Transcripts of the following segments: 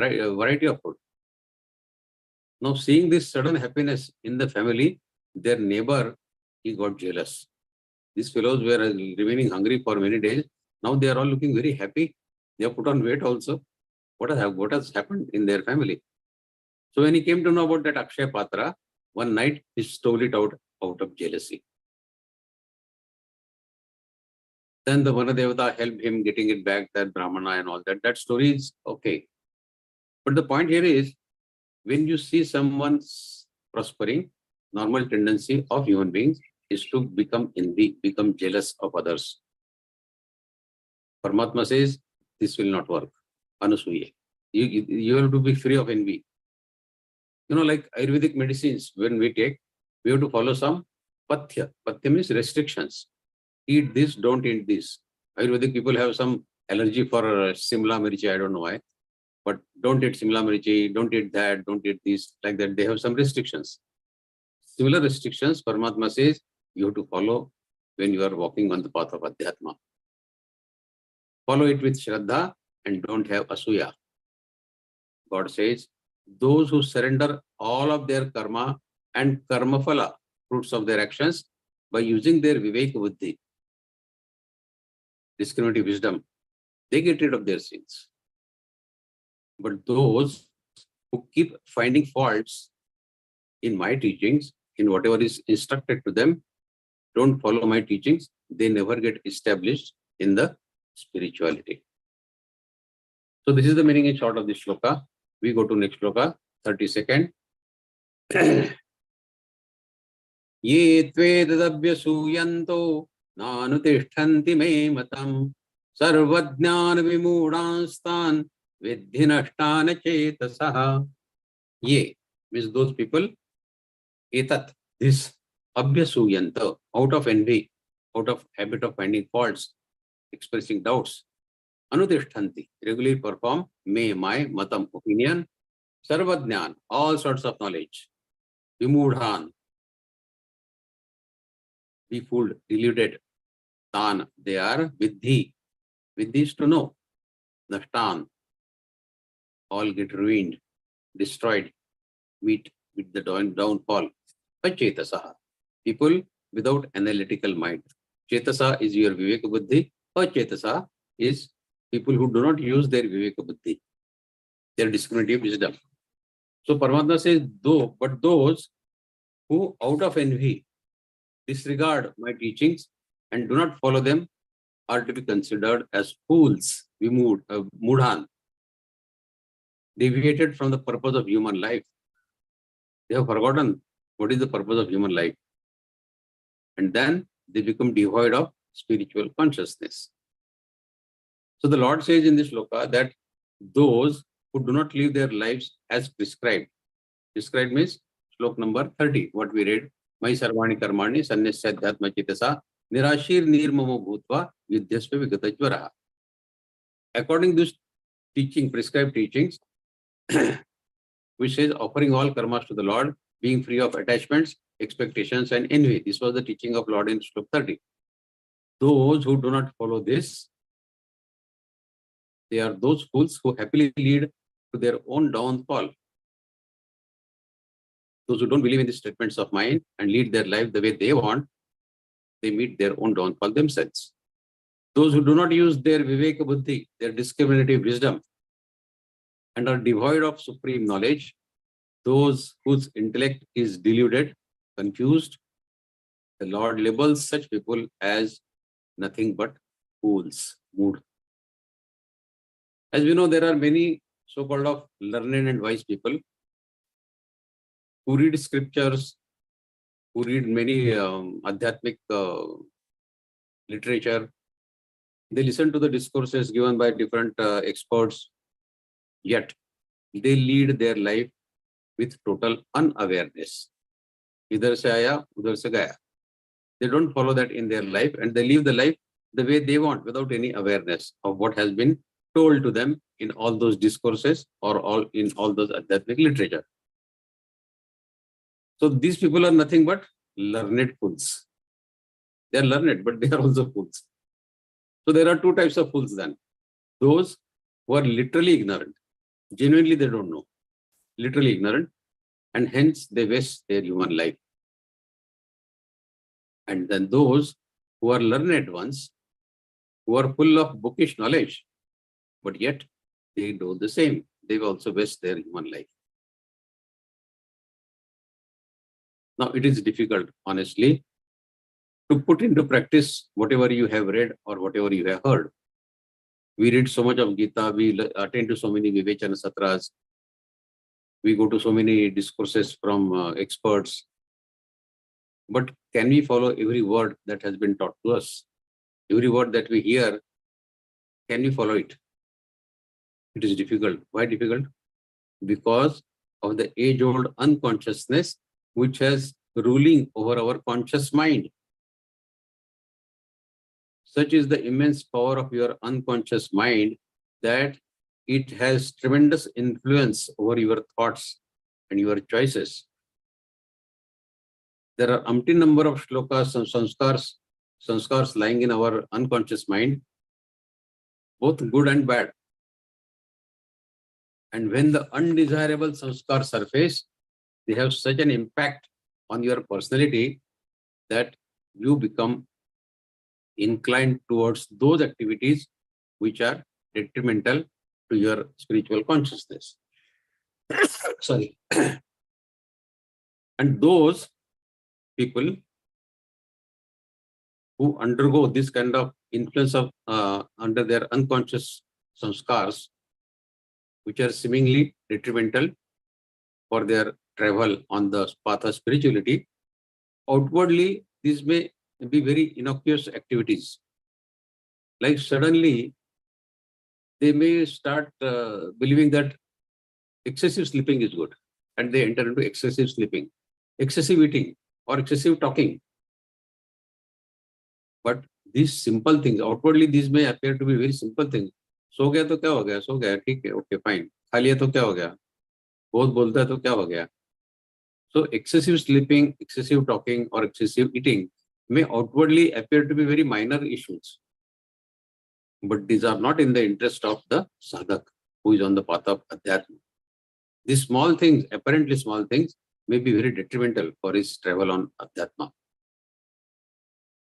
variety of food. Now, seeing this sudden happiness in the family, their neighbor, he got jealous. These fellows were remaining hungry for many days. Now they are all looking very happy. They have put on weight also. What has happened in their family? So when he came to know about that Akshay Patra, one night he stole it out of jealousy. Then the Vanadevata helped him getting it back, that Brahmana and all that. That story is okay. But the point here is, when you see someone prospering, normal tendency of human beings is to become envy, become jealous of others. Paramatma says, this will not work. Anusuya. You have to be free of envy. You know, like Ayurvedic medicines, when we take, we have to follow some pathya. Pathya means restrictions. Eat this, don't eat this. Ayurvedic people have some allergy for Simla mirchi, I don't know why. But don't eat Simla mirchi, don't eat that, don't eat this, like that. They have some restrictions. Similar restrictions, Paramatma says, you have to follow when you are walking on the path of Adhyatma. Follow it with Shraddha and don't have Asuya. God says, those who surrender all of their karma and karma phala, fruits of their actions, by using their vivek buddhi, discriminative wisdom, they get rid of their sins. But those who keep finding faults in my teachings, in whatever is instructed to them, don't follow my teachings, they never get established in the spirituality. So this is the meaning in short of this shloka. We go to next shloka, 32nd. Ye tvedadabhya suyanto nanutishtanti me matam sarvajnana vimudanstan vidhinashtana chetasaha. Ye means those people, etat, this, abhya suyanta, out of envy, out of habit of finding faults, expressing doubts, anutishtanti, regularly perform, my, matam, opinion, sarvajnan, all sorts of knowledge, vimudhan, be fooled, deluded, tan, they are vidhi. Vidhi is to know, nashtan, all get ruined, destroyed, meet with the downfall. Achetasaha, people without analytical mind. Chetasa is your viveka buddhi. Achetasa is people who do not use their viveka buddhi, their discriminative wisdom. So Paramatma says, but those who out of envy disregard my teachings and do not follow them are to be considered as fools, mudhan, deviated from the purpose of human life. They have forgotten what is the purpose of human life. And then they become devoid of spiritual consciousness. So the Lord says in this shloka that those who do not live their lives as prescribed. Prescribed means slok number 30, what we read. Mai sarvani karmani sannasya adhyatma chitasa nirashir nirmamo bhutva vidyasva vigatajvaraha. According to this teaching, prescribed teachings, which says offering all karmas to the Lord, being free of attachments, expectations and envy. This was the teaching of Lord in Slok 30. Those who do not follow this, they are those fools who happily lead to their own downfall. Those who don't believe in the statements of mine and lead their life the way they want, they meet their own downfall themselves. Those who do not use their viveka buddhi, their discriminative wisdom, and are devoid of supreme knowledge, those whose intellect is deluded, confused, the Lord labels such people as nothing but fools, mood. As we know, there are many so-called of learned and wise people who read scriptures, who read many adhyatmic literature. They listen to the discourses given by different experts, yet they lead their life with total unawareness. Idhar se aaya, udhar se gaya. They don't follow that in their life and they live the life the way they want without any awareness of what has been told to them in all those discourses or in all those adhyatmic literature. So these people are nothing but learned fools. They are learned, but they are also fools. So there are two types of fools then. Those who are literally ignorant. Genuinely, they don't know. Literally ignorant. And hence they waste their human life. And then those who are learned ones, who are full of bookish knowledge, but yet they do the same. They also waste their human life. Now, it is difficult, honestly, to put into practice whatever you have read or whatever you have heard. We read so much of Geeta, we attend to so many Vivechana Satras, we go to so many discourses from experts. But can we follow every word that has been taught to us? Every word that we hear, can we follow it? It is difficult. Why difficult? Because of the age-old unconsciousness which has ruling over our conscious mind. Such is the immense power of your unconscious mind that it has tremendous influence over your thoughts and your choices. There are umpteen number of shlokas and sanskars lying in our unconscious mind, both good and bad. And when the undesirable sanskars surface, they have such an impact on your personality that you become inclined towards those activities which are detrimental to your spiritual consciousness. Sorry. And those people who undergo this kind of influence of under their unconscious sanskars, which are seemingly detrimental for their travel on the path of spirituality, outwardly these may be very innocuous activities. Like suddenly they may start believing that excessive sleeping is good, and they enter into excessive sleeping, excessive eating, or excessive talking. But these simple things, outwardly these may appear to be very simple things. सो गया तो क्या हो गया, सो गया ठीक है, okay fine. खा लिया तो क्या हो गया, बहुत बोलता है तो क्या हो गया. So excessive sleeping, excessive talking, or excessive eating may outwardly appear to be very minor issues, but these are not in the interest of the sadhak who is on the path of adhyatma. These small things, apparently small things, may be very detrimental for his travel on adhyatma.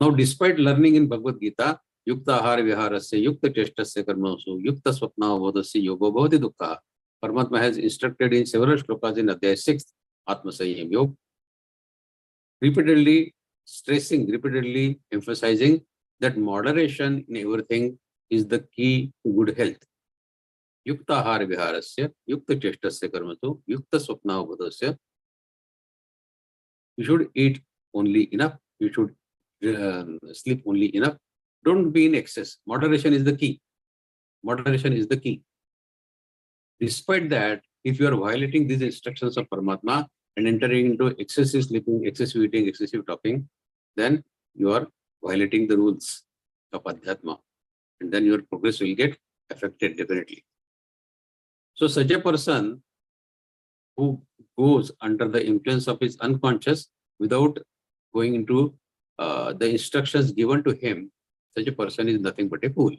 Now, despite learning in Bhagavad Gita, Yukta Ahara Viharasya, Yukta Cheshtasya Karmasu, Yukta Swapna Vodasya Yogo Bhavati Dukkha, Paramatma has instructed in several shlokas in Adhyaya 6, Atma Sanyam Yoga, repeatedly stressing, repeatedly emphasizing that moderation in everything is the key to good health. Yukta Ahara Viharasya, Yukta Cheshtasya Karmasu, Yukta Swapna Vodasya. You should eat only enough. You should sleep only enough. Don't be in excess. Moderation is the key. Moderation is the key. Despite that, if you are violating these instructions of Paramatma and entering into excessive sleeping, excessive eating, excessive talking, then you are violating the rules of Adhyatma. And then your progress will get affected definitely. So such a person who goes under the influence of his unconscious without going into the instructions given to him, such a person is nothing but a fool.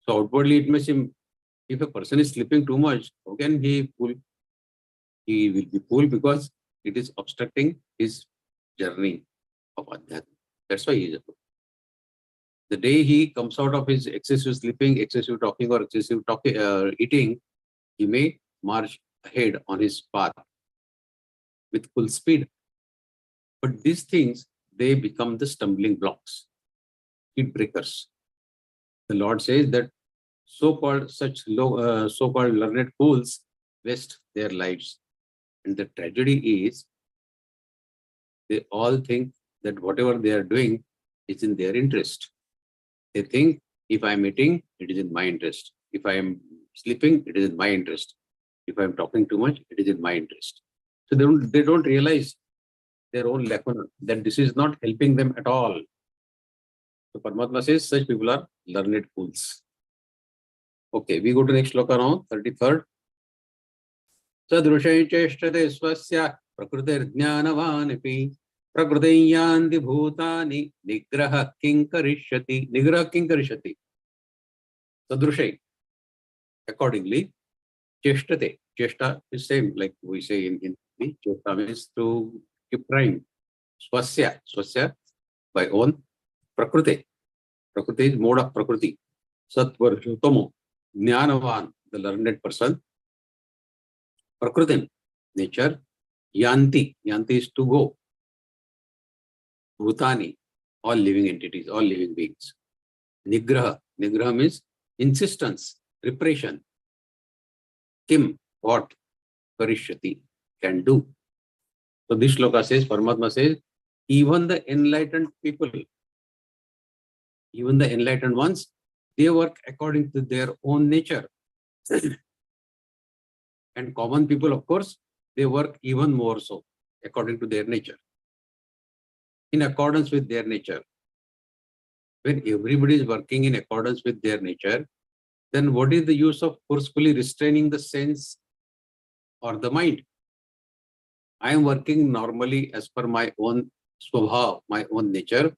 So outwardly it may seem, if a person is sleeping too much, how can he fool? He will be fool because it is obstructing his journey of Adhyatma. That's why he is a fool. The day he comes out of his excessive sleeping, excessive talking, or excessive eating, he may march ahead on his path with full speed. But these things, they become the stumbling blocks, speed breakers. The Lord says that so-called so-called learned fools waste their lives. And the tragedy is, they all think that whatever they are doing is in their interest. They think, if I am eating, it is in my interest. If I am sleeping, it is in my interest. If I am talking too much, it is in my interest. So they don't realize their own lacuna, that this is not helping them at all. So Paramatma says such people are learned fools. Okay, we go to next shloka now, 33rd. Sadrushay cheshtate swasya prakrutir jnanavanipi prakrutiyandi bhutani nigraha kinkarishyati. Nigraha kinkarishyati. Sadrushay. Accordingly, cheshtate. Cheshta is same like we say in Hindi. Cheshta means to keep trying. Swasya. Swasya by own. Prakriti. Prakriti is mode of Prakriti. Sattva, Tomo. Jnanavan, the learned person. Prakritim, nature. Yanti. Yanti is to go. Bhutani, all living entities, all living beings. Nigraha. Nigraha means insistence, repression. Kim, what? Karishyati, can do. So this shloka says, Paramatma says, even the enlightened people, even the enlightened ones, they work according to their own nature. And common people, of course, they work even more so, according to their nature. In accordance with their nature. When everybody is working in accordance with their nature, then what is the use of forcefully restraining the sense or the mind? I am working normally as per my own swabha, my own nature.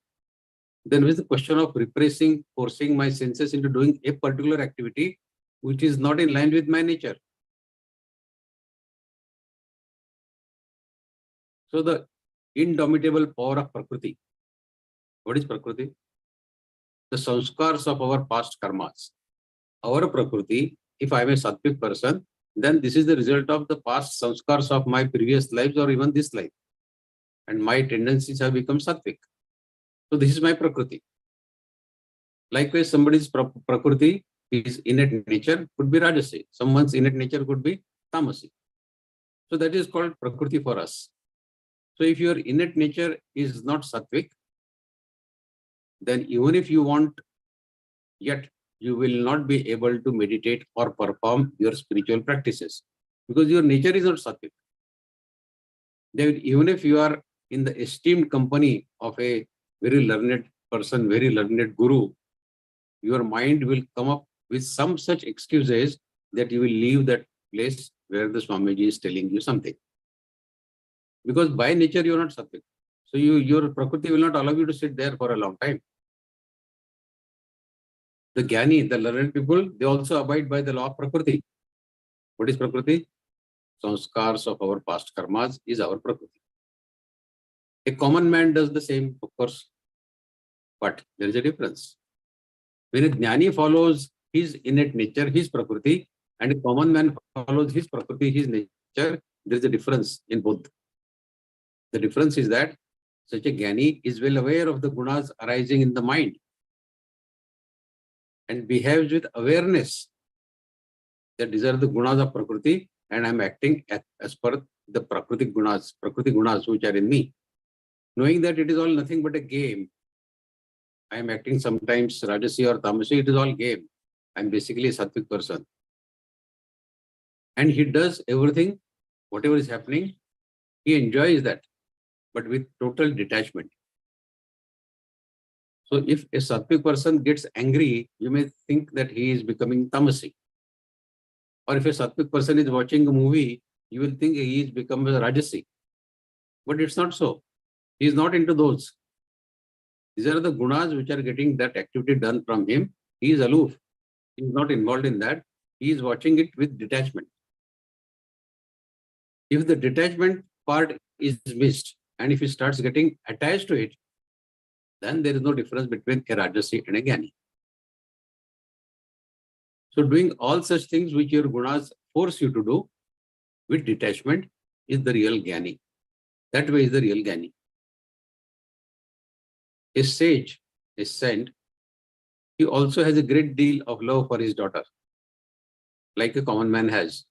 Then with the question of repressing, forcing my senses into doing a particular activity which is not in line with my nature. So the indomitable power of Prakriti. What is Prakriti? The sanskars of our past karmas. Our Prakriti, if I am a sattvic person, then this is the result of the past sanskars of my previous lives or even this life. And my tendencies have become sattvic. So this is my Prakriti. Likewise, somebody's Prakriti, his innate nature could be Rajasi. Someone's innate nature could be Tamasi. So that is called Prakriti for us. So if your innate nature is not sattvic, then even if you want, yet you will not be able to meditate or perform your spiritual practices because your nature is not sattvic. Then even if you are in the esteemed company of a very learned person, very learned guru, your mind will come up with some such excuses that you will leave that place where the Swamiji is telling you something. Because by nature you are not sattvic. So your Prakriti will not allow you to sit there for a long time. The Jnani, the learned people, they also abide by the law of Prakriti. What is Prakriti? Sanskars of our past karmas is our Prakriti. A common man does the same, of course, but there is a difference. When a Jnani follows his innate nature, his Prakriti, and a common man follows his Prakriti, his nature, there is a difference in both. The difference is that such a Jnani is well aware of the gunas arising in the mind and behaves with awareness that these are the gunas of Prakriti and I am acting as per the Prakriti gunas which are in me. Knowing that it is all nothing but a game. I am acting sometimes Rajasi or Tamasi, it is all game. I am basically a sattvic person. And he does everything, whatever is happening, he enjoys that, but with total detachment. So if a sattvic person gets angry, you may think that he is becoming tamasi. Or if a sattvic person is watching a movie, you will think he is becoming a rajasi. But it's not so. He is not into those. These are the gunas which are getting that activity done from him. He is aloof. He is not involved in that. He is watching it with detachment. If the detachment part is missed, and if he starts getting attached to it, then there is no difference between a Rajasi and a Jnani. So doing all such things which your gunas force you to do with detachment is the real Jnani. That way is the real Jnani. A sage, a saint, he also has a great deal of love for his daughter, like a common man has.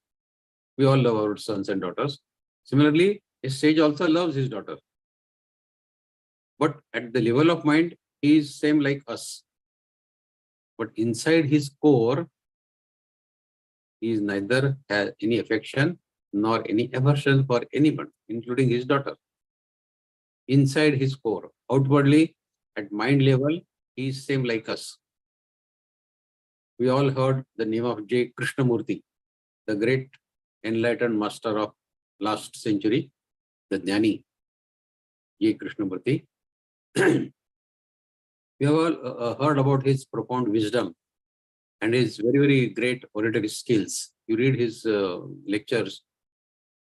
We all love our sons and daughters. Similarly, a sage also loves his daughter. But at the level of mind, he is same like us. But inside his core, he is neither has any affection nor any aversion for anyone, including his daughter. Inside his core, outwardly, at mind level, he is same like us. We all heard the name of J. Krishnamurti, the great enlightened master of last century, the Jnani, J. Krishnamurti. We have all heard about his profound wisdom and his very, very great oratory skills. You read his lectures,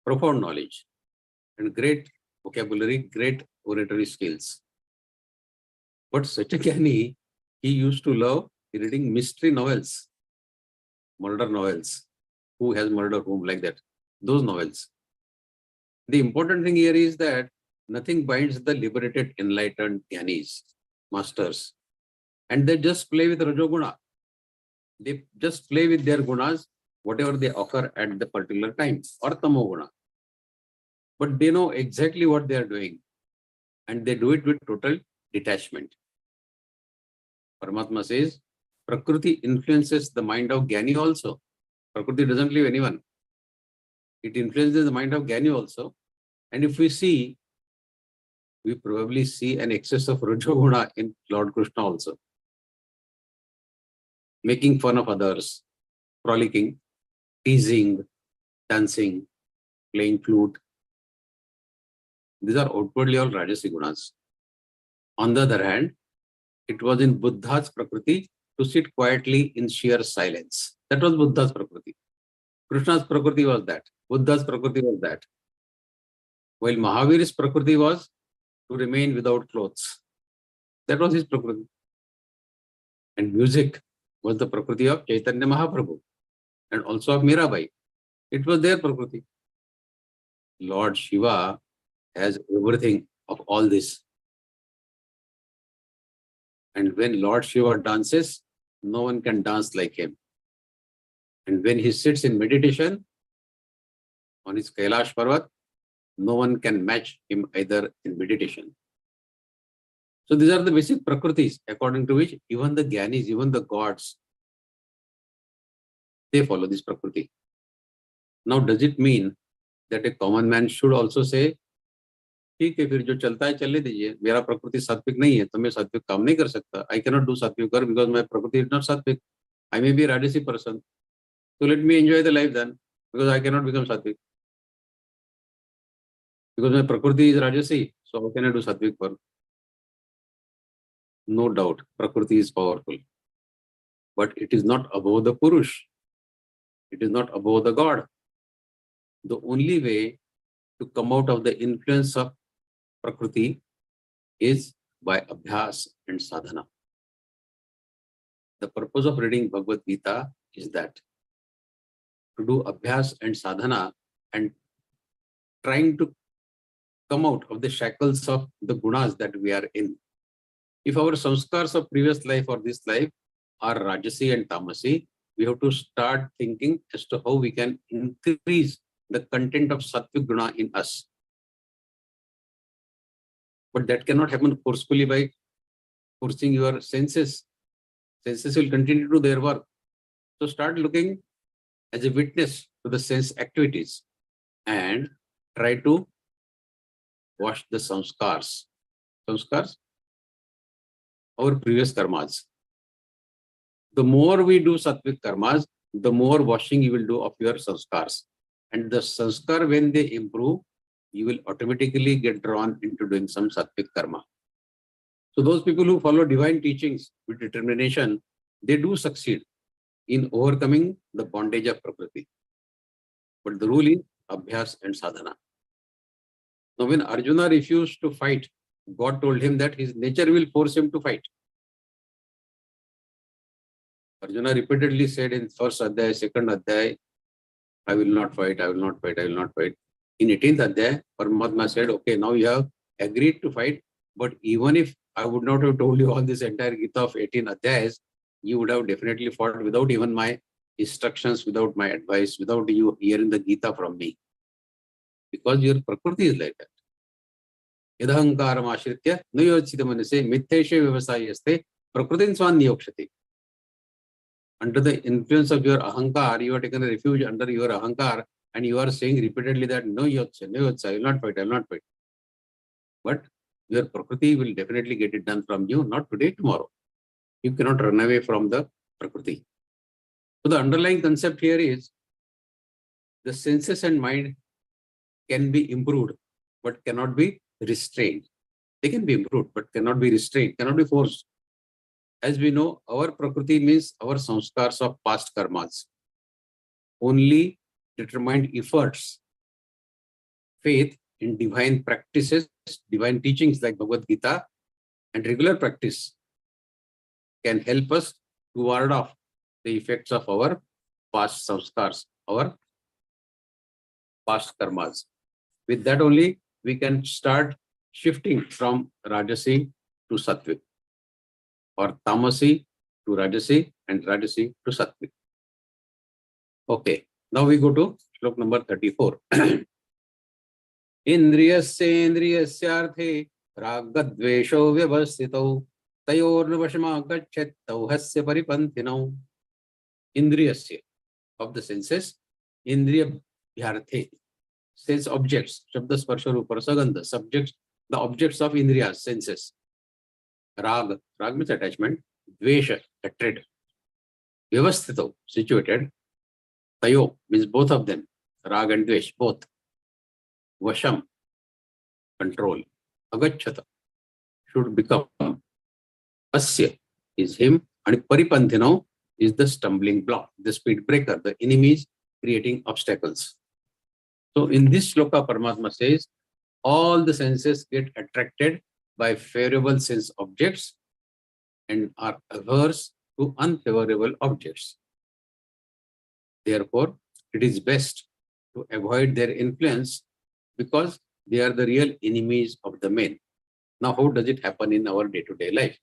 profound knowledge and great vocabulary, great oratory skills. But such a Jnani, he used to love reading mystery novels, murder novels. Who has murdered whom, like that? Those novels. The important thing here is that nothing binds the liberated, enlightened Jnanis, masters. And they just play with Rajoguna. They just play with their gunas, whatever they occur at the particular time, or Tamoguna. But they know exactly what they are doing. And they do it with total detachment. Paramatma says, Prakriti influences the mind of Jnani also. Prakriti doesn't leave anyone. It influences the mind of Jnani also. And if we see, we probably see an excess of Rajoguna in Lord Krishna also. Making fun of others, frolicking, teasing, dancing, playing flute. These are outwardly all Rajasi gunas. On the other hand, it was in Buddha's Prakriti to sit quietly in sheer silence. That was Buddha's Prakriti. Krishna's Prakriti was that. Buddha's Prakriti was that. While Mahavir's Prakriti was to remain without clothes. That was his Prakriti. And music was the Prakriti of Chaitanya Mahaprabhu and also of Mirabai. It was their Prakriti. Lord Shiva has everything of all this. And when Lord Shiva dances, no one can dance like him. And when he sits in meditation on his Kailash Parvat, no one can match him either in meditation. So these are the basic Prakritis according to which even the Jnanis, even the gods, they follow this Prakriti. Now, does it mean that a common man should also say, ठीक है, फिर जो चलता है चलने दीजिए, मेरा प्रकृति सात्विक नहीं है तो मैं सात्विक काम नहीं कर सकता. I cannot do sattvic work because my prakriti is not sattvic. I may be a Rajasi person. So let me enjoy the life then, because I cannot become sattvic. Because my prakriti is Rajasi, so how can I do sattvic work? No doubt, prakriti is powerful. But it is not above the Purush. It is not above the God. The only way to come out of the influence of Prakriti is by Abhyas and Sadhana. The purpose of reading Bhagavad Gita is that to do Abhyas and Sadhana and trying to come out of the shackles of the gunas that we are in. If our samskars of previous life or this life are Rajasi and Tamasi, we have to start thinking as to how we can increase the content of Sattvic Guna in us. But that cannot happen forcefully by forcing your senses. Senses will continue to do their work. So start looking as a witness to the sense activities and try to wash the samskars. Samskars? Our previous karmas. The more we do Sattvic karmas, the more washing you will do of your samskars. And the sanskar, when they improve, you will automatically get drawn into doing some sattvic karma. So those people who follow divine teachings with determination, they do succeed in overcoming the bondage of Prakriti. But the rule is Abhyas and Sadhana. Now when Arjuna refused to fight, God told him that his nature will force him to fight. Arjuna repeatedly said in first adhyay, second adhyay, I will not fight, I will not fight, I will not fight. In 18th adhyay, Paramatma said, okay, now you have agreed to fight, but even if I would not have told you all this entire Gita of 18 adhyayas, you would have definitely fought without even my instructions, without my advice, without you hearing the Gita from me. Because your Prakriti is like that. Yadhankaram ashritya nayachita manase mitheshe vyavasayaste prakritin swan niyokshati. Under the influence of your ahankar, you are taken a refuge under your ahankar and you are saying repeatedly that no yotcha, no yotcha, I will not fight, I will not fight. But your Prakriti will definitely get it done from you, not today, tomorrow. You cannot run away from the Prakriti. So the underlying concept here is the senses and mind can be improved, but cannot be restrained. They can be improved, but cannot be restrained, cannot be forced. as we know, our prakriti means our sanskars of past karmas. Only determined efforts, faith in divine practices, divine teachings like Bhagavad-Gītā, and regular practice can help us to ward off the effects of our past sanskars, our past karmas. With that only, we can start shifting from Rajasi to Sattvic, or Tamasi to Rajasi, and Rajasi to Sattvic. Okay, now we go to slok number 34. Indriyasyendriyasyarthe ragadvesho vyavasthitau tayornavashamagatchet tauhasya paripanthinau. Indriyasya, of the senses, indriya bhyarthe, sense objects, shabda sparsha rupa rasagandha, subjects, the objects of indriyas, senses. Rag means attachment, dvesha, hatred, vyavasthitau, situated, tayo means both of them, rag and dvesh, both. Vasham, control. Agacchata, should become. Asya is him, and paripanthinau is the stumbling block, the speed breaker, the enemies creating obstacles. So in this shloka, Paramatma says, all the senses get attracted by favorable sense objects and are averse to unfavorable objects. Therefore, it is best to avoid their influence because they are the real enemies of the men. Now, how does it happen in our day-to-day life?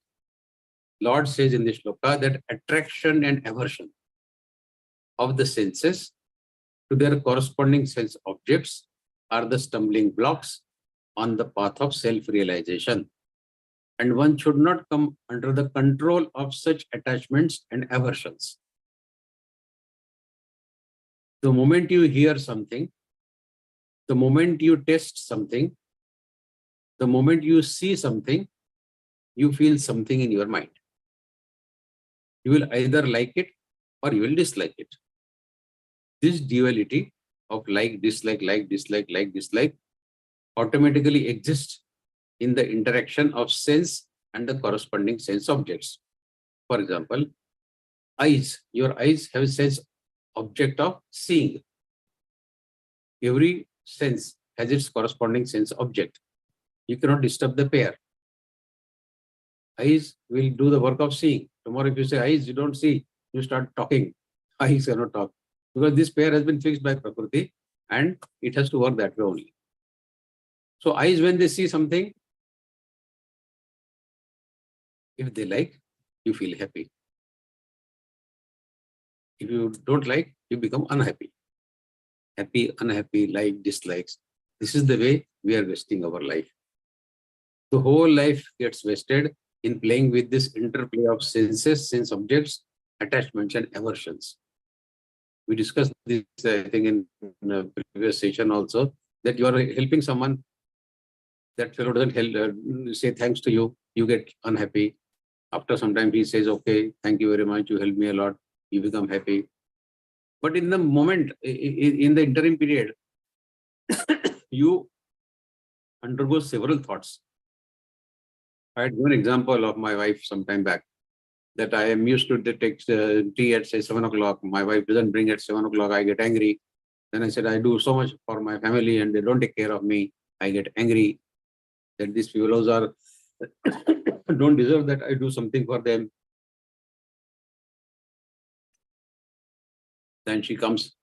Lord says in this shloka that attraction and aversion of the senses to their corresponding sense objects are the stumbling blocks on the path of self-realization. And one should not come under the control of such attachments and aversions. The moment you hear something, the moment you taste something, the moment you see something, you feel something in your mind. You will either like it or you will dislike it. This duality of like, dislike, automatically exists in the interaction of sense and the corresponding sense objects. For example, eyes. Your eyes have a sense object of seeing. Every sense has its corresponding sense object. You cannot disturb the pair. Eyes will do the work of seeing. Tomorrow if you say eyes, you don't see, you start talking. Eyes cannot talk. Because this pair has been fixed by Prakriti and it has to work that way only. So eyes, when they see something, if they like, you feel happy. If you don't like, you become unhappy. Happy, unhappy, like, dislikes. This is the way we are wasting our life. The whole life gets wasted in playing with this interplay of senses, sense objects, attachments, and aversions. We discussed this, I think, in a previous session also, that you are helping someone, that fellow doesn't say thanks to you, you get unhappy. After some time, he says, okay, thank you very much, you helped me a lot, you become happy. But in the moment, in the interim period, you undergo several thoughts. I had given an example of my wife some time back, that I am used to take tea at say 7 o'clock. My wife doesn't bring at 7 o'clock. I get angry. Then I said, I do so much for my family and they don't take care of me. I get angry that these fellows are don't deserve that I do something for them. Then she comes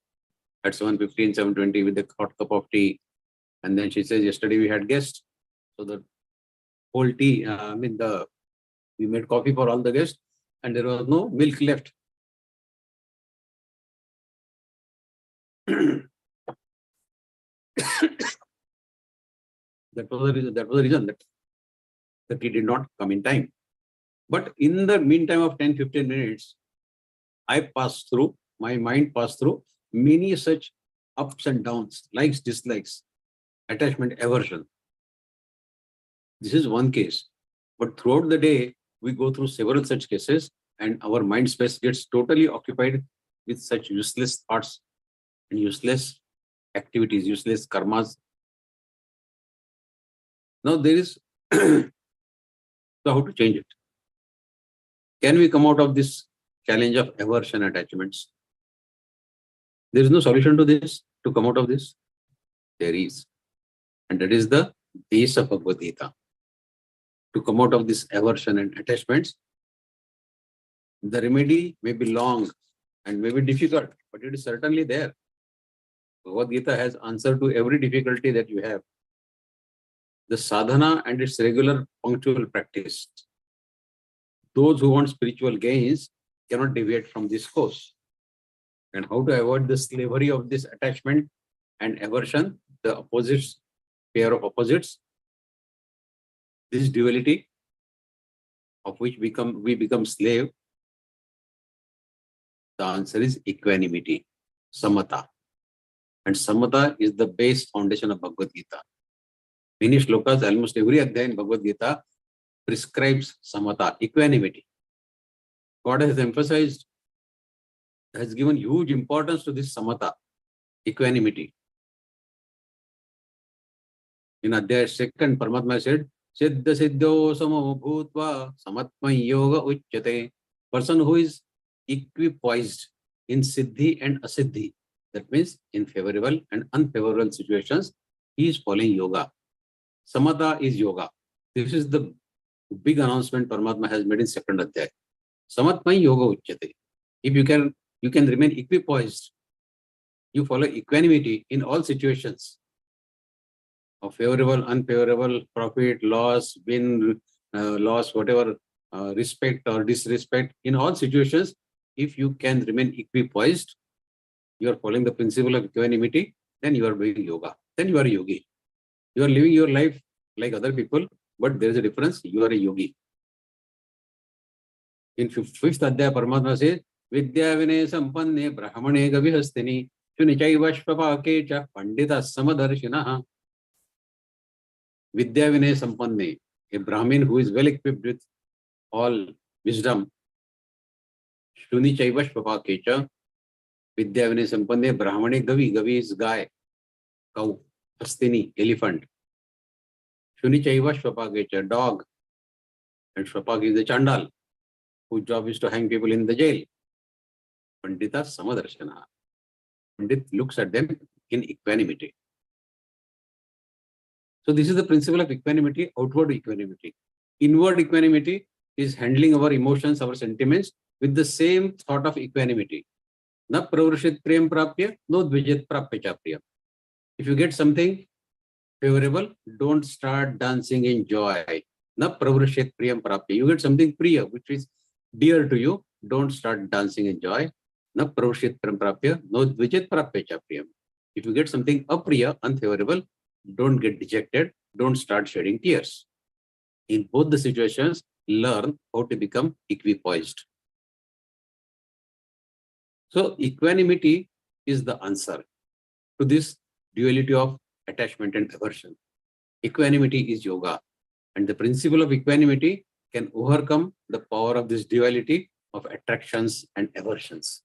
at 7:15, 7:20 with a hot cup of tea. And then she says, yesterday we had guests. So the whole tea, we made coffee for all the guests and there was no milk left. That was the reason that he did not come in time. But in the meantime of 10-15 minutes, my mind passed through many such ups and downs, likes, dislikes, attachment, aversion. This is one case. But throughout the day, we go through several such cases and our mind space gets totally occupied with such useless thoughts and useless activities, useless karmas. Now there is so how to change it. Can we come out of this challenge of aversion attachments? There is no solution to this, to come out of this. There is. And that is the base of Bhagavad-Gītā. To come out of this aversion and attachments, the remedy may be long and may be difficult, but it is certainly there. Bhagavad-Gītā has answer to every difficulty that you have. The sadhana and its regular punctual practice. Those who want spiritual gains cannot deviate from this course. And how to avoid the slavery of this attachment and aversion, the opposites, pair of opposites, this duality of which we become slave. The answer is equanimity, samatha. And samatha is the base foundation of Bhagavad-Gītā. Many shlokas, almost every adhyaya in Bhagavad-Gītā prescribes samatha, equanimity. God has emphasized, has given huge importance to this samatha, equanimity. In Adhyaya 2, Paramatma said, Siddha Siddho Samo Bhutva Samatma Yoga Uchyate. Person who is equipoised in Siddhi and Asiddhi, that means in favorable and unfavorable situations, he is following yoga. Samatha is yoga. This is the big announcement Paramatma has made in 2nd Adhyaya. Samatma Yoga Uchyate. If you can remain equipoised, you follow equanimity in all situations of favorable, unfavorable, profit, loss, win, loss, whatever, respect or disrespect. In all situations, if you can remain equipoised, you are following the principle of equanimity, then you are doing yoga. Then you are a yogi. You are living your life like other people, but there is a difference. You are a yogi. In 5th Adhyaya, Paramatma says, Vidya Vinay Sampanne Brahmane Gavihastini Shunichaiva Shvapake Cha Pandita Samadarshinaha. Vidya Vinay Sampanne, a Brahmin who is well equipped with all wisdom. Shunichaiva Shvapake Cha Vidya Vinay Sampanne Brahmane Gavi. Gavi is guy, cow. Hastini, elephant. Shunichaiva Shvapake Cha, dog. And Shvapak is the Chandal, whose job is to hang people in the jail. Pandita Samadarshana. Pandit looks at them in equanimity. So this is the principle of equanimity, outward equanimity. Inward equanimity is handling our emotions, our sentiments with the same thought of equanimity. Na pravrshit priyam prapya, no dvijit prapya cha priyam. If you get something favorable, don't start dancing in joy. Na pravrshit priyam prapya. You get something priya, which is dear to you, don't start dancing in joy. Na pravrshit priyam prapya, no dvijit prapya cha priyam. If you get something apriya, unfavorable, don't get dejected, don't start shedding tears. In both the situations, learn how to become equipoised. So equanimity is the answer to this duality of attachment and aversion. Equanimity is yoga, and the principle of equanimity can overcome the power of this duality of attractions and aversions.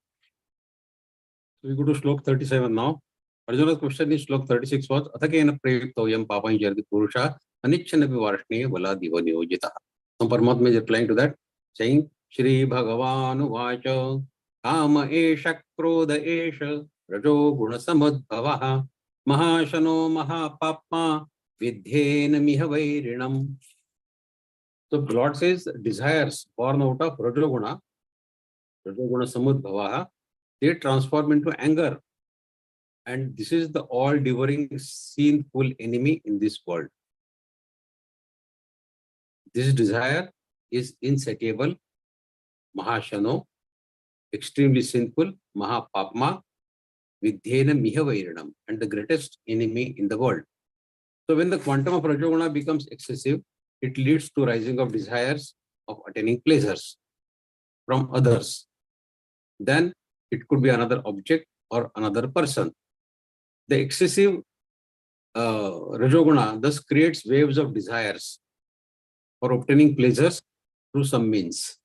So we go to Shlok 37 now. Arjuna's question in Shlok 36 was, Athakena prayuktoyam papam jardi purusha anichchanapi varshne vala diva niyojita. So Paramatma is replying to that, saying, Shri-Bhagavanu vacha kama esha krodha esha rajo guna samudbhavaha mahashano mahapapma vidhyena miha vairinam. So the Lord says, desires born out of rajoguna samudbhavaha, they transform into anger. And this is the all-devouring, sinful enemy in this world. This desire is insatiable, mahashano, extremely sinful, mahapapma, vidhyena miha vairinam, and the greatest enemy in the world. So when the quantum of rajoguna becomes excessive, it leads to rising of desires of attaining pleasures from others. Then it could be another object or another person. The excessive rajoguna thus creates waves of desires for obtaining pleasures through some means.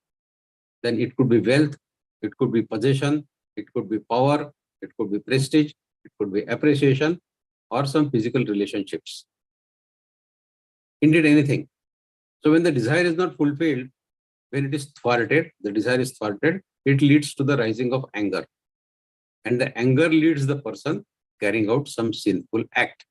Then it could be wealth, it could be possession, it could be power, it could be prestige, it could be appreciation, or some physical relationships. Indeed, anything. So when the desire is not fulfilled, when it is thwarted, the desire is thwarted, it leads to the rising of anger. And the anger leads the person carrying out some sinful act.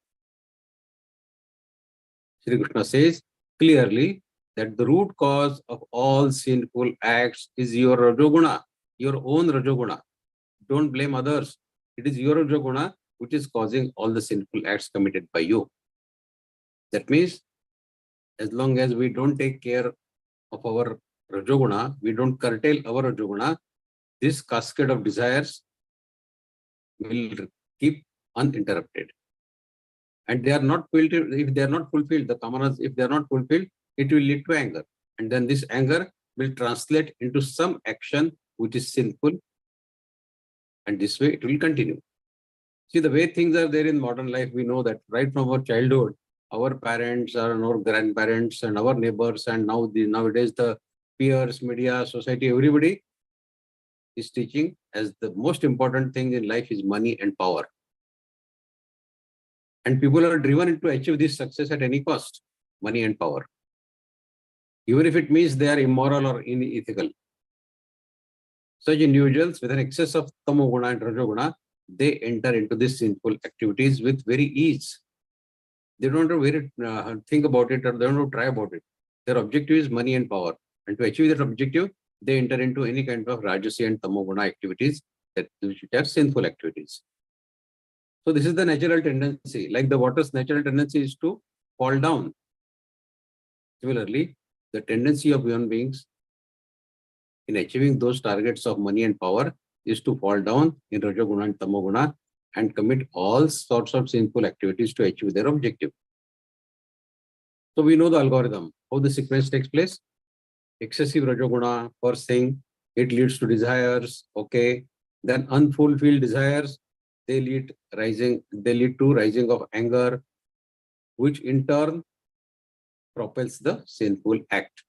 Shri Krishna says clearly that the root cause of all sinful acts is your Rajoguna, your own Rajoguna. Don't blame others. It is your Rajoguna which is causing all the sinful acts committed by you. That means, as long as we don't take care of our Rajoguna, we don't curtail our Rajoguna, this cascade of desires will keep uninterrupted. And they are not fulfilled. If they are not fulfilled, the kamanas, if they are not fulfilled, it will lead to anger. And then this anger will translate into some action which is sinful. And this way it will continue. See, the way things are there in modern life, we know that right from our childhood, our parents, our grandparents, and our neighbors, and nowadays the peers, media, society, everybody is teaching as the most important thing in life is money and power. And people are driven to achieve this success at any cost, money and power. Even if it means they are immoral or unethical. Such individuals with an excess of tamoguna and rajoguna, they enter into these sinful activities with very ease. They don't have to think about it, or they don't have to try about it. Their objective is money and power. And to achieve that objective, they enter into any kind of rajasi and tamoguna activities which are sinful activities. So this is the natural tendency. Like the water's natural tendency is to fall down. Similarly, the tendency of human beings in achieving those targets of money and power is to fall down in Rajoguna and Tamoguna and commit all sorts of sinful activities to achieve their objective. So we know the algorithm, how the sequence takes place. Excessive Rajoguna, first thing, it leads to desires, okay. Then unfulfilled desires, they lead to rising of anger, which in turn propels the sinful act.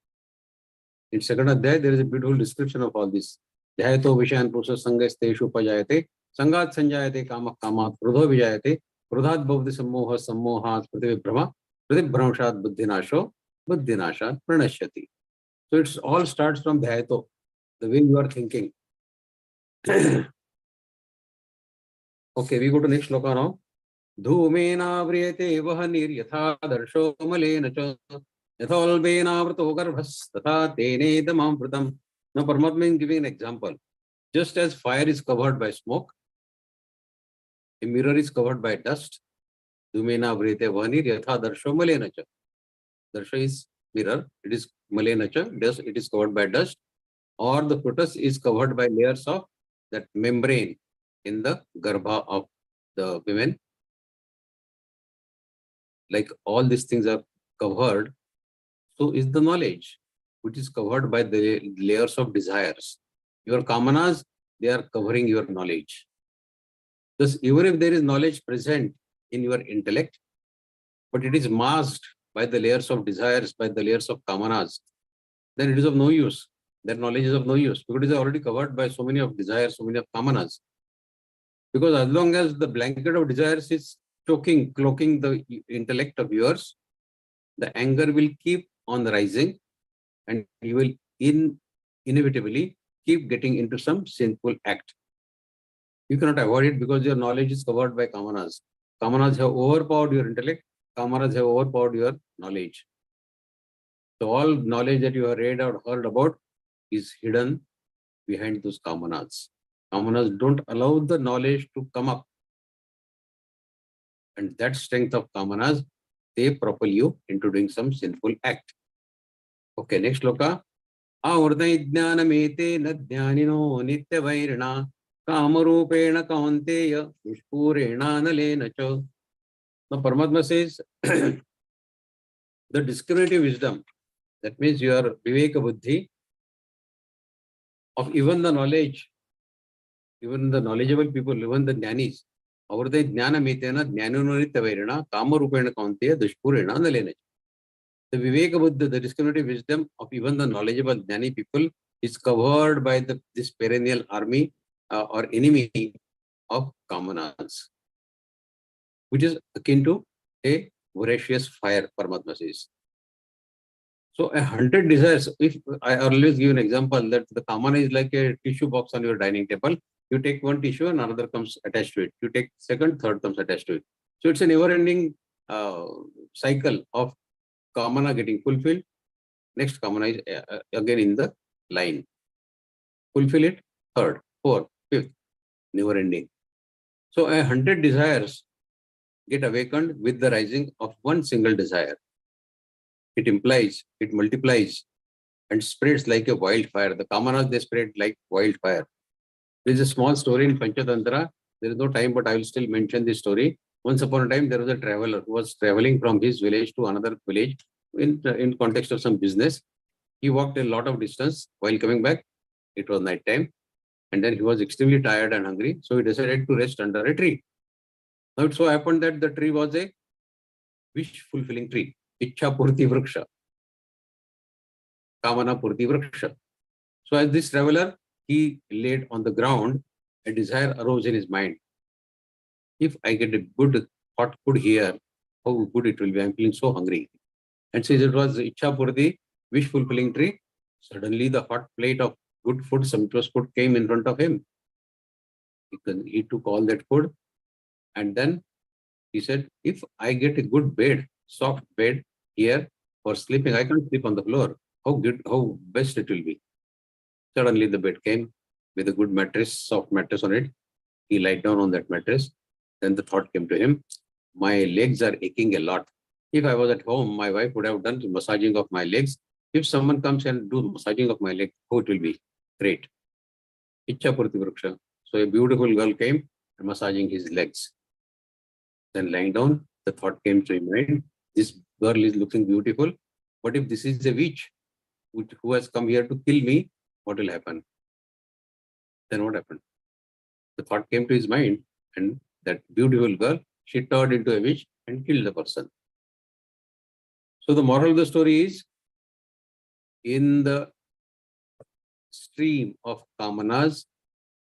In second adhyay, there is a beautiful description of all this. Dhyayato vishayan purusa sangasteshu upajayate, sangat sanjayate kamak kamat, krudho vijayate, krudhat bhavati sammoha sammohat pratibhrama, pratibhramshat buddhinasho, buddhinashat pranashyati. So it all starts from dhyayato, the way you are thinking. Okay, we go to next shloka now. Dhumena vriyate vahanir yatha darsho malena cha yathalbena vrto garbhas tatha tene damam vratam. Now Paramatma is giving an example. Just as fire is covered by smoke, a mirror is covered by dust. Dhumena vriyate vahanir yatha darsho malena cha. Darsha is mirror, it is malena cha, dust, it is covered by dust, or the fetus is covered by layers of that membrane in the garbha of the women. Like all these things are covered, so is the knowledge, which is covered by the layers of desires. Your kamanas, they are covering your knowledge. Thus, even if there is knowledge present in your intellect, but it is masked by the layers of desires, by the layers of kamanas, then it is of no use. That knowledge is of no use because it is already covered by so many of desires, so many of kamanas. Because as long as the blanket of desires is cloaking the intellect of yours, the anger will keep on rising and you will inevitably keep getting into some sinful act. You cannot avoid it because your knowledge is covered by kamanas. Kamanas have overpowered your intellect, kamanas have overpowered your knowledge. So all knowledge that you have read or heard about is hidden behind those kamanas. Kamanas don't allow the knowledge to come up. And that strength of kamanas, they propel you into doing some sinful act. Okay, next shloka. Avurdai jnanamete na jnanino nitya vairana kamarupena kaunteya dushpurena nalena cha. Now Paramatma says the discriminative wisdom, that means your viveka buddhi of even the knowledge, even the knowledgeable people, even the jnanis, avurdai jnanametena jnanino nitya vairana kamarupena kaunteya dushpurena nalena cha. The Viveka Buddha, the discriminative wisdom of even the knowledgeable Jnani people is covered by this perennial army or enemy of Kamanas, which is akin to a voracious fire, Paramatma says. So 100 desires, if I always give an example that the kamana is like a tissue box on your dining table. You take one tissue and another comes attached to it. You take second, third comes attached to it. So it's a never-ending cycle of kamana getting fulfilled. Next kamana is again in the line. Fulfill it, third, fourth, fifth, never-ending. So 100 desires get awakened with the rising of one single desire. It implies, it multiplies and spreads like a wildfire. The kamanas, they spread like wildfire. There is a small story in Panchatantra. There is no time, but I will still mention this story. Once upon a time, there was a traveler who was traveling from his village to another village in context of some business. He walked a lot of distance. While coming back, it was night time. And then he was extremely tired and hungry. So he decided to rest under a tree. Now it so happened that the tree was a wish-fulfilling tree. Ichha Purti Vriksha. Kamana Purti Vriksha. So as this traveler, he laid on the ground, a desire arose in his mind. If I get a good hot food here, how good it will be. I'm feeling so hungry. And since it was Ichha Purti, wish-fulfilling tree, suddenly the hot plate of good food, sumptuous food came in front of him. He took all that food and then he said, if I get a good bed, soft bed here for sleeping, I can't sleep on the floor. How good, how best it will be. Suddenly the bed came with a good mattress, soft mattress on it. He lied down on that mattress. Then the thought came to him, my legs are aching a lot. If I was at home, my wife would have done massaging of my legs. If someone comes and do massaging of my legs, how it will be? Great. Ichha Purti Vriksha. So a beautiful girl came and massaging his legs. Then lying down, the thought came to his mind, this girl is looking beautiful. What if this is a witch who has come here to kill me? What will happen? Then what happened? The thought came to his mind and that beautiful girl, she turned into a witch and killed the person. So the moral of the story is, in the stream of kamanas,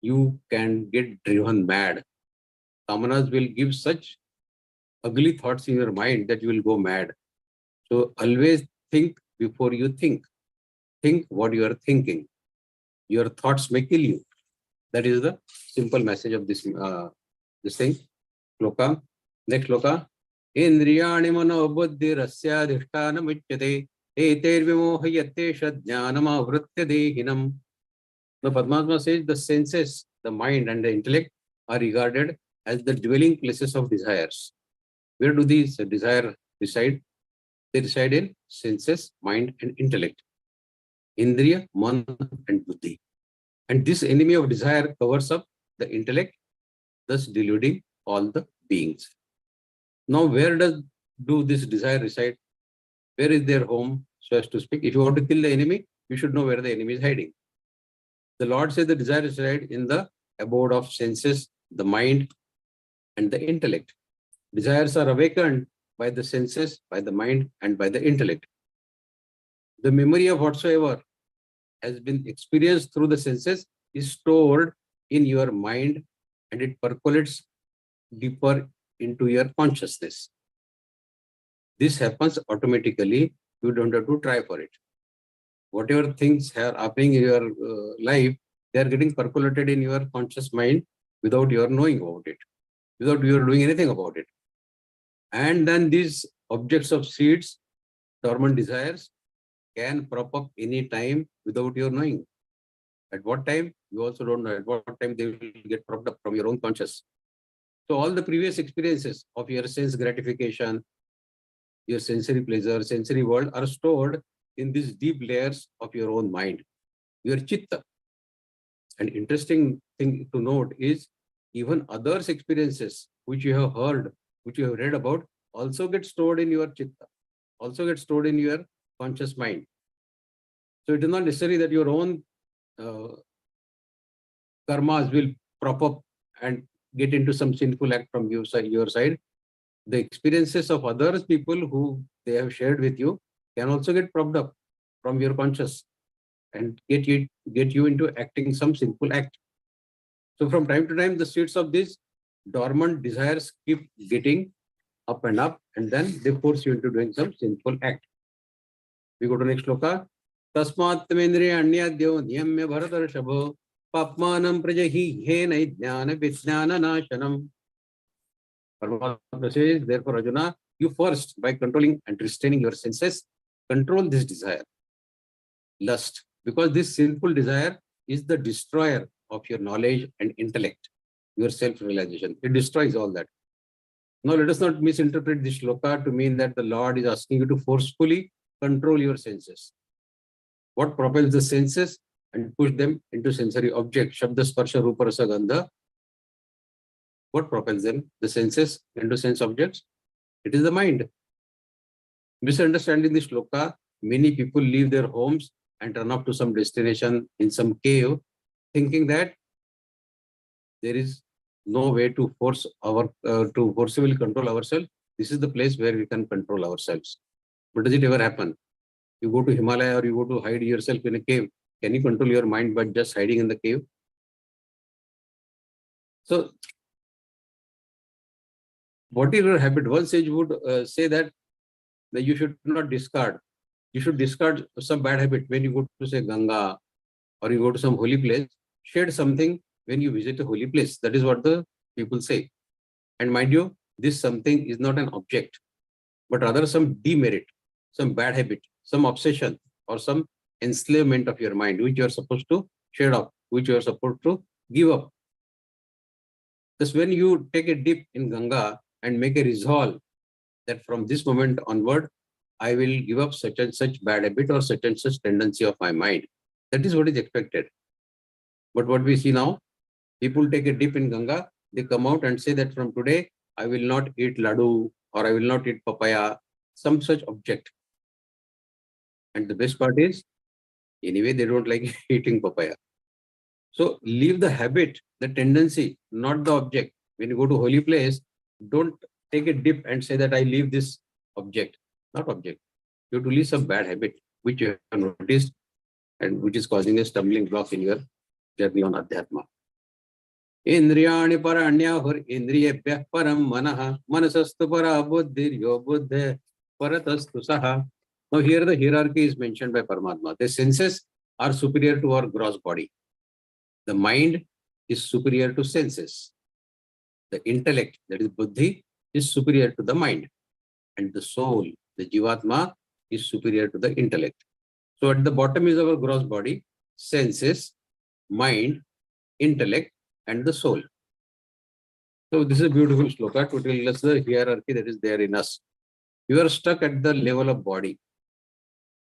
you can get driven mad. Kamanas will give such ugly thoughts in your mind that you will go mad. So always think before you think. Think what you are thinking. Your thoughts may kill you. That is the simple message of this thing. Shloka. Next shloka. Indriyani mano buddhi rasyadhisthana michyate eter vimohayatte shadjnanam avritya dehinam. The Padmatma says the senses, the mind and the intellect are regarded as the dwelling places of desires. Where do these desires reside? They reside in senses, mind and intellect. Indriya, man and buddhi. And this enemy of desire covers up the intellect, thus deluding all the beings. Now, where do this desire reside? Where is their home, so as to speak? If you want to kill the enemy, you should know where the enemy is hiding. The Lord says the desire reside in the abode of senses, the mind, and the intellect. Desires are awakened by the senses, by the mind, and by the intellect. The memory of whatsoever has been experienced through the senses is stored in your mind and it percolates deeper into your consciousness. This happens automatically. You don't have to try for it. Whatever things are happening in your life, they are getting percolated in your conscious mind without your knowing about it, without your doing anything about it. And then these objects of seeds, dormant desires, can prop up any time without your knowing. At what time? You also don't know. At what time they will get propped up from your own conscious. So all the previous experiences of your sense gratification, your sensory pleasure, sensory world are stored in these deep layers of your own mind, your chitta. An interesting thing to note is even others' experiences which you have heard, which you have read about, also get stored in your chitta, also get stored in your conscious mind. So it is not necessary that your own karmas will prop up and get into some sinful act from your side. The experiences of others people who they have shared with you can also get propped up from your conscious and get you into acting some sinful act. So from time to time, the seeds of these dormant desires keep getting up, and then they force you into doing some sinful act. We go to next shloka. Tasmatmendriya anyadyo niyamya bharatarshabo papmanam prajahi hena jnana vijnana nashanam. Paramatma says, therefore, Arjuna, you first, by controlling and restraining your senses, control this desire, lust, because this sinful desire is the destroyer of your knowledge and intellect, your self-realization. It destroys all that. Now, let us not misinterpret this shloka to mean that the Lord is asking you to forcefully control your senses. What propels the senses and push them into sensory objects? Shabda, Sparsha, Rupa, Rasa, Gandha. What propels them? The senses into sense objects? It is the mind. Misunderstanding this shloka, many people leave their homes and turn up to some destination in some cave, thinking that there is no way to to forcibly control ourselves. This is the place where we can control ourselves. But does it ever happen? You go to Himalaya or you go to hide yourself in a cave. Can you control your mind by just hiding in the cave? So, what is your habit? One sage would say that you should not discard. You should discard some bad habit when you go to, say, Ganga or you go to some holy place. Shed something when you visit a holy place. That is what the people say. And mind you, this something is not an object, but rather some demerit, some bad habit, some obsession, or some enslavement of your mind, which you are supposed to shed off, which you are supposed to give up. Thus, when you take a dip in Ganga and make a resolve that from this moment onward, I will give up such and such bad habit or such and such tendency of my mind. That is what is expected. But what we see now, people take a dip in Ganga, they come out and say that from today, I will not eat laddu or I will not eat papaya, some such object. And the best part is, anyway, they don't like eating papaya. So leave the habit, the tendency, not the object. When you go to holy place, don't take a dip and say that I leave this object, not object. You have to leave some bad habit, which you have noticed and which is causing a stumbling block in your journey on Adhyatma. Indriyani paranyahur indriyebhyah param manaha manasastu para buddhiryo buddhe paratastu saha. Now here the hierarchy is mentioned by Paramatma. The senses are superior to our gross body. The mind is superior to senses. The intellect, that is buddhi, is superior to the mind. And the soul, the jivatma, is superior to the intellect. So at the bottom is our gross body, senses, mind, intellect, and the soul. So this is a beautiful shloka to tell us the hierarchy that is there in us. You are stuck at the level of body.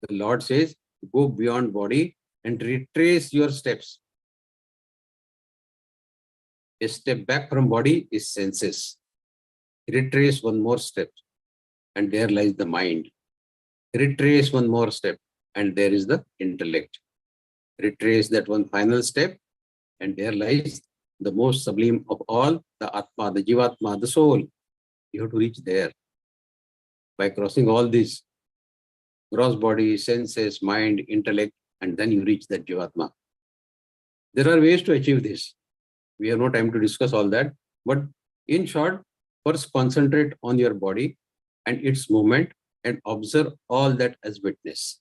The Lord says, go beyond body and retrace your steps. A step back from body is senses. Retrace one more step, and there lies the mind. Retrace one more step, and there is the intellect. Retrace that one final step, and there lies the most sublime of all, the Atma, the Jivatma, the soul. You have to reach there. By crossing all these, gross body, senses, mind, intellect, and then you reach that Jivatma. There are ways to achieve this. We have no time to discuss all that. But in short, first concentrate on your body and its movement and observe all that as witness.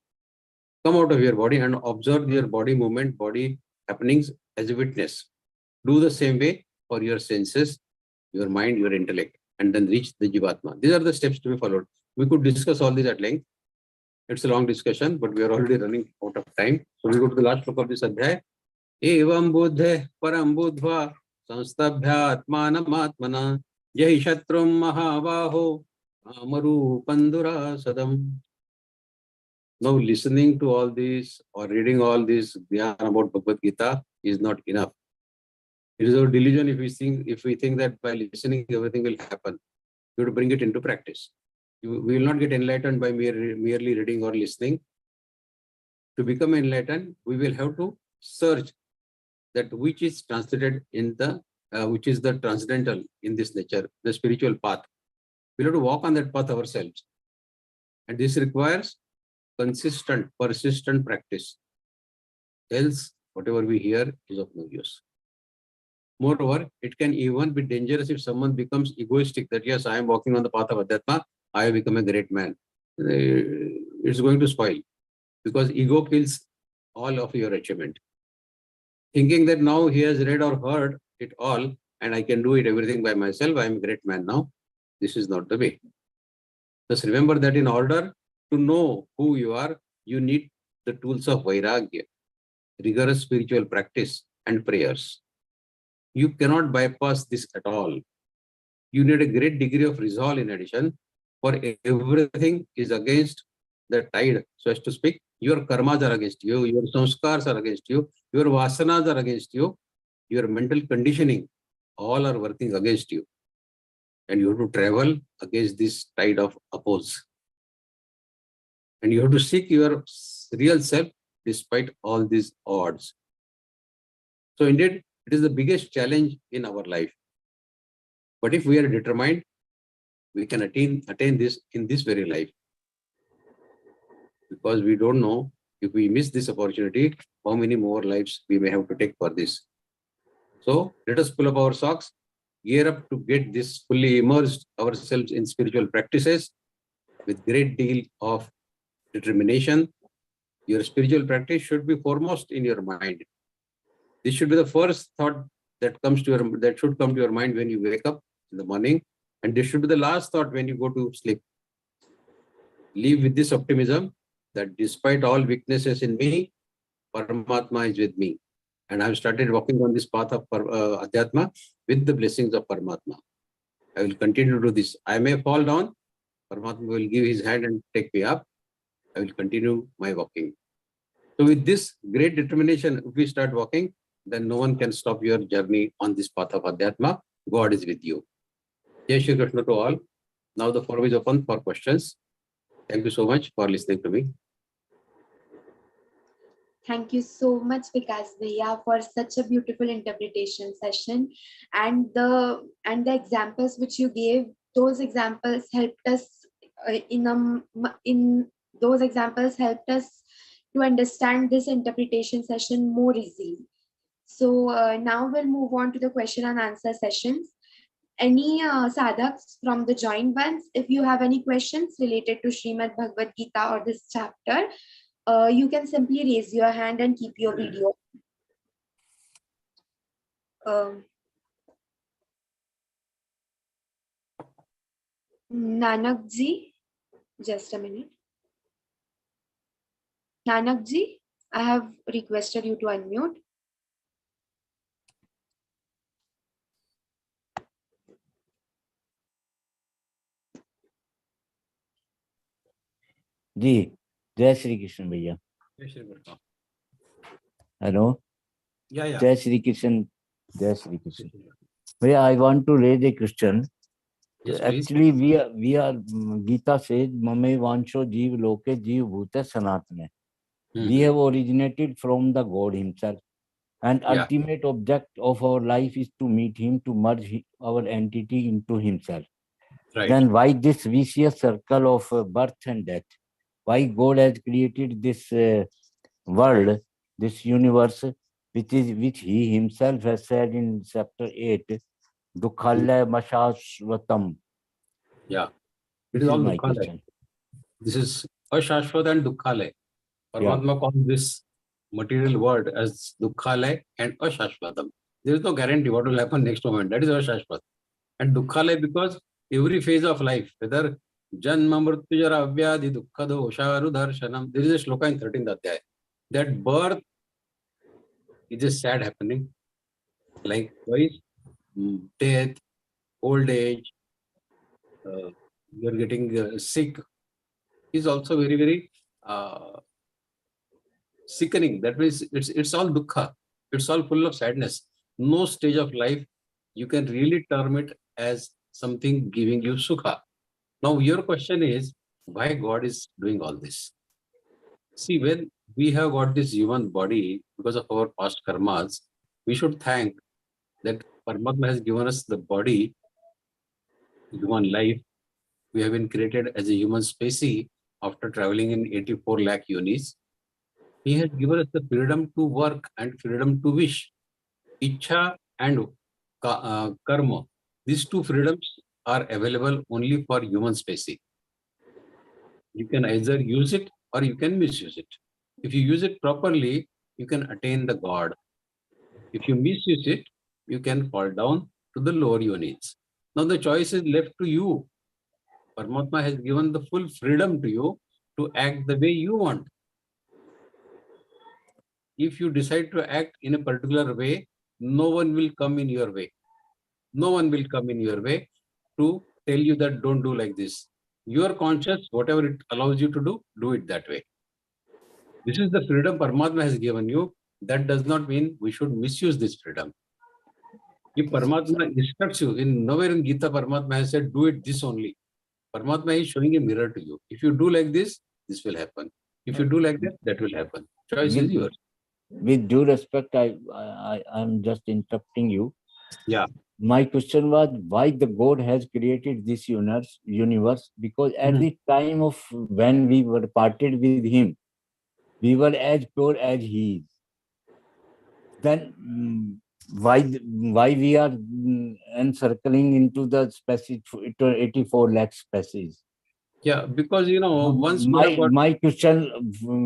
Come out of your body and observe your body movement, body happenings as a witness. Do the same way for your senses, your mind, your intellect, and then reach the Jivatma. These are the steps to be followed. We could discuss all this at length. It's a long discussion, but we are already running out of time. So we go to the last book of this adhyay. Evam buddhe param buddhva samstabhya atmanam atmana yahi shatrum mahavaho amaru pandura sadam. Now listening to all this or reading all this dhyan about Bhagavad Gita is not enough. It is our delusion if we think that by listening everything will happen. You have to bring it into practice. We will not get enlightened by merely reading or listening. To become enlightened, we will have to search that which is translated in the, which is the transcendental in this nature, the spiritual path. We have to walk on that path ourselves. And this requires consistent, persistent practice. Else, whatever we hear is of no use. Moreover, it can even be dangerous if someone becomes egoistic that yes, I am walking on the path of Adhyatma, I have become a great man. It's going to spoil. because ego kills all of your achievement. Thinking that now he has read or heard it all and I can do it everything by myself, I am a great man now. This is not the way. Just remember that in order to know who you are, you need the tools of Vairagya, rigorous spiritual practice and prayers. You cannot bypass this at all. You need a great degree of resolve in addition, for everything is against the tide, so as to speak. Your karmas are against you, your samskars are against you, your vasanas are against you, your mental conditioning, all are working against you. And you have to travel against this tide of oppose. And you have to seek your real self despite all these odds. So indeed, it is the biggest challenge in our life. But if we are determined, we can attain this in this very life. Because we don't know, if we miss this opportunity, how many more lives we may have to take for this. So let us pull up our socks, gear up to get this fully immersed ourselves in spiritual practices with great deal of determination. Your spiritual practice should be foremost in your mind. This should be the first thought that should come to your mind when you wake up in the morning, and this should be the last thought when you go to sleep. Live with this optimism that despite all weaknesses in me, Paramatma is with me. And I've started walking on this path of Adhyatma with the blessings of Paramatma. I will continue to do this. I may fall down, Paramatma will give his hand and take me up. I will continue my walking. So with this great determination, if we start walking, then no one can stop your journey on this path of Adhyatma. God is with you. Jai Shri Krishna to all. Now the forum is open for questions. Thank you so much for listening to me. Thank you so much, Vikas Bhaiya, for such a beautiful interpretation session. And the examples which you gave, those examples helped us those examples helped us to understand this interpretation session more easily. So now we'll move on to the question and answer sessions. Any sadhaks from the joined ones, if you have any questions related to Śrīmad-Bhagavadgītā or this chapter, you can simply raise your hand and keep your video. Nanak ji, just a minute. Nanak ji, I have requested you to unmute. जी, जय श्री कृष्ण भैया. Hello. Yeah. Jai Shri Krishna. Jai Shri Krishna. Bhaiya, I want to raise a question. Yes, Actually, we are Geeta says, Mame Vansho Jeev Loke Jeev Bhute Sanatane. We have originated from the God himself. And ultimate object of our life is to meet him, to merge our entity into himself. Right. Then why this vicious circle of birth and death? Why God has created this world, this universe, which he himself has said in chapter 8, Dukkhalaya Mashashvatam. Yeah. It is all my Dukkhalaya. question. This is Ashashvat and Dukkhalaya. Paramatma calls this material world as Dukkhalaya and Ashashvatam. There is no guarantee what will happen next moment. That is Ashashvat. And Dukkhalaya because every phase of life, whether Janma Mrityujara Avyadi Dukkha Dosharu Darshanam, there is a shloka in 13th Adhyaya. That birth is a sad happening. Likewise, death, old age, you are getting sick is also very, very sickening. That means it's all dukkha. It's all full of sadness. No stage of life you can really term it as something giving you sukha. Now your question is, why God is doing all this? See, when we have got this human body because of our past karmas, we should thank that Paramatma has given us the body, human life. We have been created as a human species after traveling in 84 lakh yonis. He has given us the freedom to work and freedom to wish. Ichha and karma. These two freedoms are available only for human species. You can either use it or you can misuse it. If you use it properly, you can attain the God. If you misuse it, you can fall down to the lower yonis. Now the choice is left to you. Paramatma has given the full freedom to you to act the way you want. If you decide to act in a particular way, no one will come in your way. No one will come in your way to tell you that don't do like this. You are conscious, whatever it allows you to do it that way. This is the freedom Paramatma has given you. That does not mean we should misuse this freedom. If Paramatma instructs you, nowhere in Geeta, Paramatma has said, do it this only. Paramatma is showing a mirror to you. If you do like this will happen. If you do like that will happen. Choice is yours. With due respect, I'm just interrupting you. Yeah. My question was why the God has created this universe, because at the time of when we were parted with him, we were as pure as he is. Then why we are encircling into the species, 84 lakh species? Yeah, because once we have got my question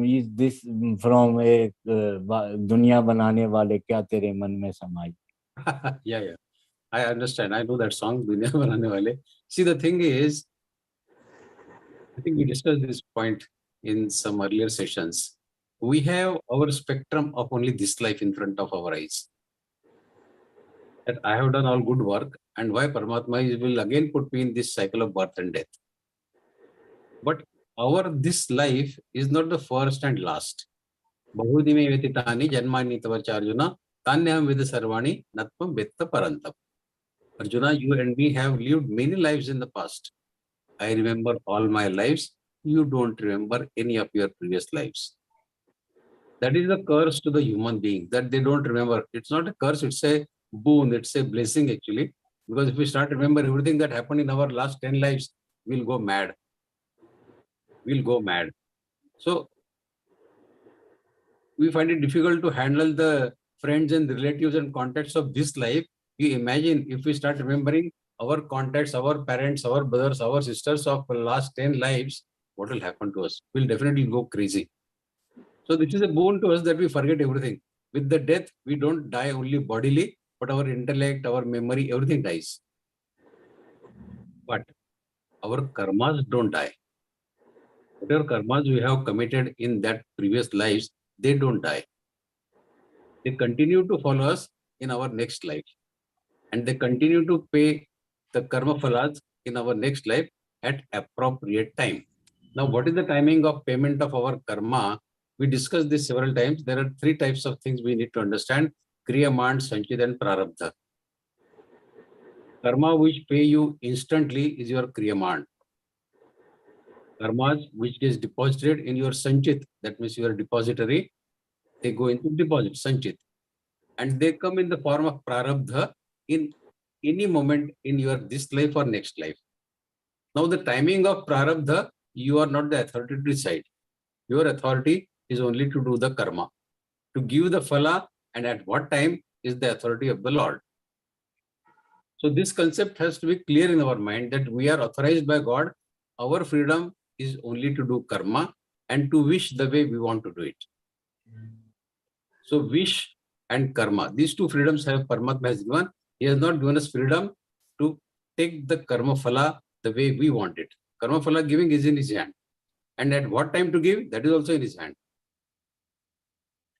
is this from a दुनिया बनाने वाले क्या तेरे मन में समाई. yeah. I understand. I know that song, Duniya Banane Wale. See, the thing is, I think we discussed this point in some earlier sessions. We have our spectrum of only this life in front of our eyes. That I have done all good work, and why Paramatma will again put me in this cycle of birth and death. But this life is not the first and last. Bahudime vetitani janmani tavacharjuna tanyam vidha sarvani natvam vetta parantam. Arjuna, you and me have lived many lives in the past. I remember all my lives. You don't remember any of your previous lives. That is the curse to the human being, that they don't remember. It's not a curse, it's a boon, it's a blessing actually. Because if we start to remember everything that happened in our last 10 lives, we'll go mad. We'll go mad. So we find it difficult to handle the friends and relatives and contacts of this life. You imagine if we start remembering our contacts, our parents, our brothers, our sisters of the last 10 lives, what will happen to us? We'll definitely go crazy. So this is a boon to us that we forget everything. With the death, we don't die only bodily, but our intellect, our memory, everything dies. But our karmas don't die. Whatever karmas we have committed in that previous lives, they don't die. They continue to follow us in our next life. And they continue to pay the karma phalas in our next life at appropriate time. Now, what is the timing of payment of our karma? We discussed this several times. There are 3 types of things we need to understand: Kriyaman, Sanchit, and Prarabdha. Karma which pay you instantly is your Kriyaman. Karmas which gets deposited in your Sanchit, that means your depository, they go into deposit, Sanchit. And they come in the form of Prarabdha in any moment in your this life or next life. Now the timing of Prarabdha, you are not the authority to decide. Your authority is only to do the karma. To give the phala and at what time is the authority of the Lord. So this concept has to be clear in our mind that we are authorized by God. Our freedom is only to do karma and to wish the way we want to do it. So wish and karma, these 2 freedoms have Paramatma has given. He has not given us freedom to take the karma phala the way we want it. Karma phala giving is in his hand. And at what time to give, that is also in his hand.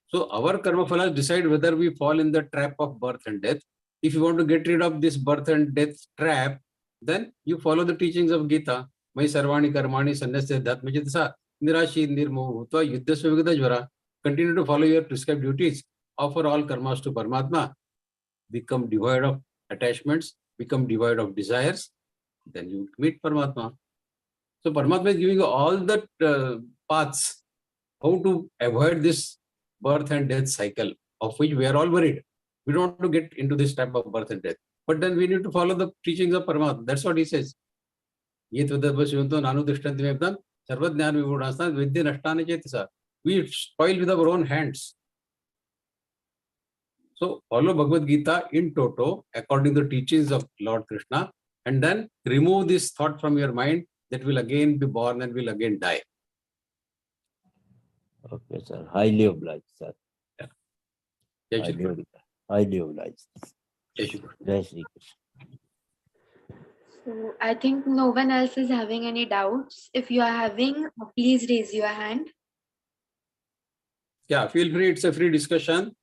So our karma phalas decide whether we fall in the trap of birth and death. If you want to get rid of this birth and death trap, then you follow the teachings of Geeta. Mai sarvani karmani sannasya dhatmajitasa nirashi nirmoho bhutva yuddhasya vigata jvara. Continue to follow your prescribed duties. Offer all karmas to Paramatma. Become devoid of attachments. Become devoid of desires. Then you meet Paramatma. So Paramatma is giving you all the paths how to avoid this birth and death cycle of which we are all worried. We don't want to get into this type of birth and death. But then we need to follow the teachings of Paramatma. That's what he says. We spoil with our own hands. So follow Bhagavad Gita in toto according to the teachings of Lord Krishna, and then remove this thought from your mind that will again be born and will again die. Okay, sir. Highly obliged, sir. Jai Shri Krishna. Highly obliged. Jai Shri Krishna. Jai Shri Krishna. So I think no one else is having any doubts. If you are having, please raise your hand. Yeah, feel free. It's a free discussion.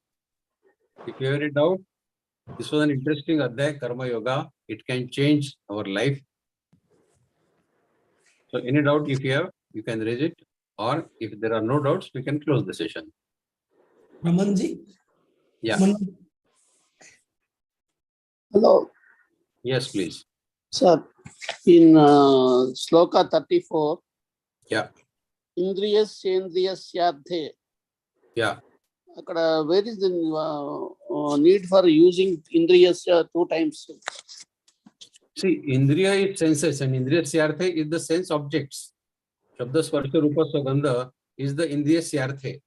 If you have any doubt, this was an interesting Adhyay, Karma Yoga. It can change our life. So any doubt if you have, you can raise it. Or if there are no doubts, we can close the session. Ramanji. Yeah. Hello, Yes, please. sir. In Sloka 34, Yeah. Indriyas Sendriyasyadhe. Yeah. Where is the need for using Indriyas 2 times? See, Indriya is senses and Indriya Syarthe is the sense objects. Shabda Sparsha Rupa Sugandha is the Indriya Syarthe.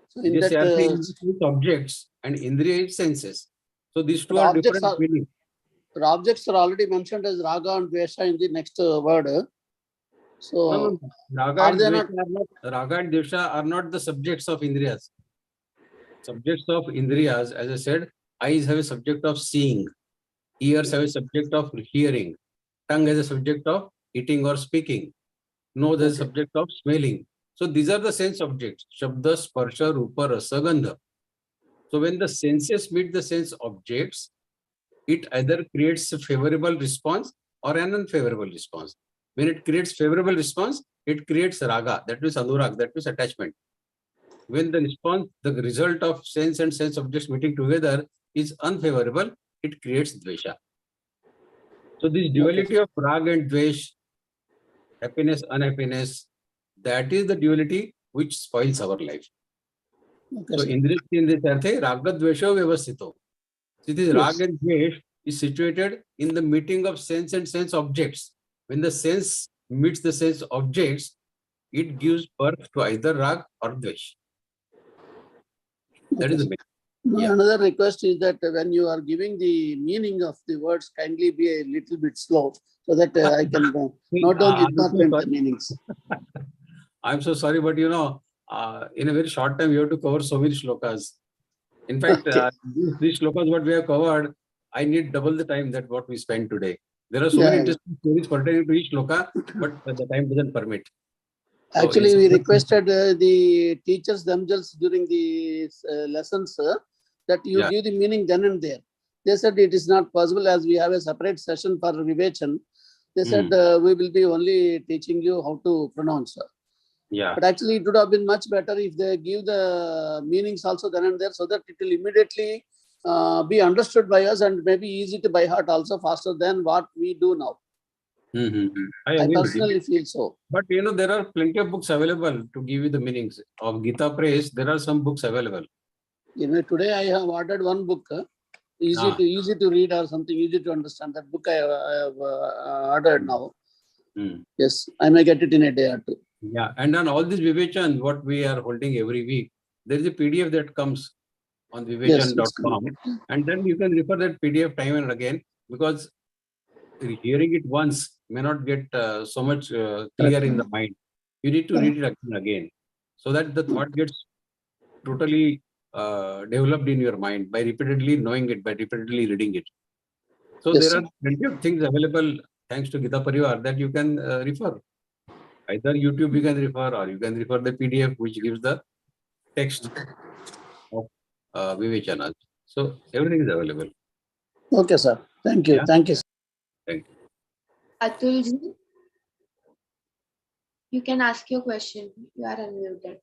So in Indriya that, Syarthe is sense objects and Indriya is senses. So these two The are objects different are- meanings. the objects are already mentioned as Raga and Dvesha in the next word. So Raga are and they Dvesha are not the subjects of Indriyas. Subjects of Indriyas, as I said, eyes have a subject of seeing, ears have a subject of hearing, tongue has a subject of eating or speaking, nose has a Okay. subject of smelling. So these are the sense objects, Shabda, Sparsha, Rupa, Rasa, Gandha. So when the senses meet the sense objects, it either creates a favorable response or an unfavorable response. When it creates favorable response, it creates raga, that means anurag, that means attachment. When the response, the result of sense and sense objects meeting together is unfavorable, it creates dvesha. So this duality of rag and dvesh, happiness, unhappiness, that is the duality which spoils our life. okay, So sir. in this arthe, raga dvesha vyavasthito. So this rag and dvesh is situated in the meeting of sense and sense objects. When the sense meets the sense objects, it gives birth to either rag or dvesh. That is the main. Now, Yeah. another request is that when you are giving the meaning of the words, kindly be a little bit slow so that I can note down the important meanings. I'm so sorry, but in a very short time, you have to cover so many shlokas. In fact, Okay. these shlokas, what we have covered, I need double the time that what we spent today. There are so many Yeah. interesting stories pertaining to each shloka, but the time doesn't permit. So Actually, in- we requested the teachers themselves during the lessons that you Yeah. give the meaning then and there. They said it is not possible as we have a separate session for Vivechan. They said we will be only teaching you how to pronounce. Yeah. But actually, it would have been much better if they give the meanings also then and there so that it will immediately be understood by us and maybe easy to by heart also faster than what we do now. I I agree with you. personally feel so. But there are plenty of books available to give you the meanings. Of Geeta Press, there are some books available. Today I have ordered one book, easy to read or something, easy to understand. That book I have ordered now. Yes, I may get it in a day or two. Yeah, and on all this Vivechan, what we are holding every week, there is a PDF that comes on vivechan.com, and then you can refer that PDF time and again, because hearing it once may not get so much clear in the mind. You need to read it again and again, so that the thought gets totally developed in your mind by repeatedly knowing it, by repeatedly reading it. So Yes, there are plenty of things available thanks to Geeta Parivar that you can refer. Either YouTube you can refer, or you can refer the PDF which gives the text of Vivechana. So everything is available. Okay, sir. Thank you. Yeah. Thank you, sir. Thank you. Atulji, you can ask your question. You are unmuted.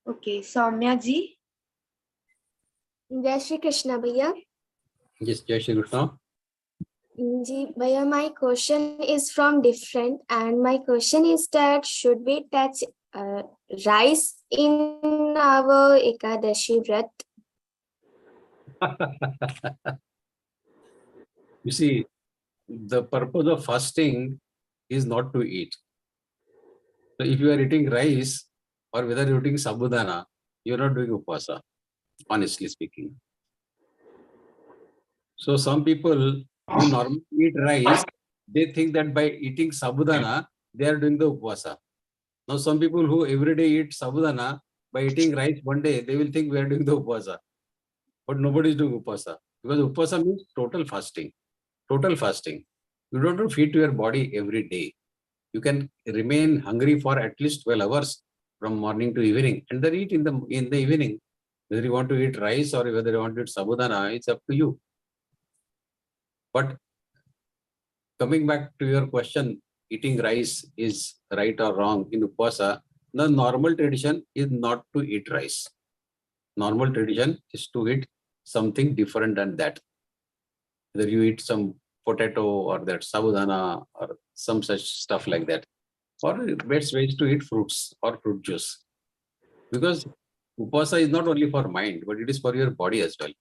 Okay, Soumya ji. Jai Shri Krishna Bhaiya. Yes, Jai Shri Krishna. Ji, Bhaiya, my question is from different, and my question is that should we touch rice in our Ekadashi Vrat? You see, the purpose of fasting is not to eat. So if you are eating rice or whether you're eating sabudana, you're not doing upasa, honestly speaking. So some people who normally eat rice, they think that by eating sabudana, they are doing the upvasa. Now, some people who every day eat sabudana, by eating rice one day, they will think we are doing the upvasa. But nobody is doing upvasa. Because upvasa means total fasting. Total fasting. You don't have to feed to your body every day. You can remain hungry for at least 12 hours from morning to evening, and then eat in the evening. Whether you want to eat rice or whether you want to eat sabudana, it's up to you. But coming back to your question, eating rice is right or wrong in upvasa, the normal tradition is not to eat rice. Normal tradition is to eat something different than that. Whether you eat some potato or that sabudana or some such stuff like that. Or best way is to eat fruits or fruit juice. Because upvasa is not only for mind, but it is for your body as well.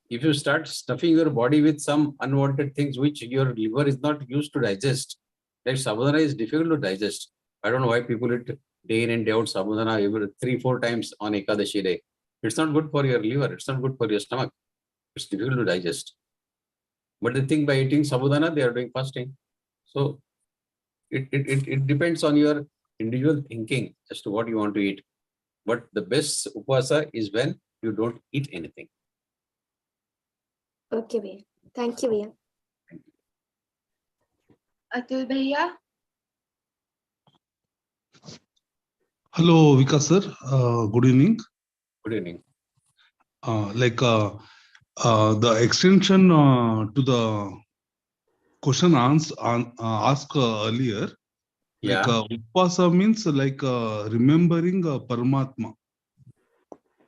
If you start stuffing your body with some unwanted things which your liver is not used to digest, like sabudana is difficult to digest. I don't know why people eat day in and day out sabudana every 3-4 times on Ekadashi day. It's not good for your liver. It's not good for your stomach. It's difficult to digest. But they think by eating sabudana, they are doing fasting. So it depends on your individual thinking as to what you want to eat. But the best upvasa is when you don't eat anything. Okay, Bhaiya. Thank you, Bhaiya. Atul Bhaiya? Hello, Vikas sir. Good evening. Good evening. The extension to the question asked earlier, Yeah. upvasa means remembering Paramatma.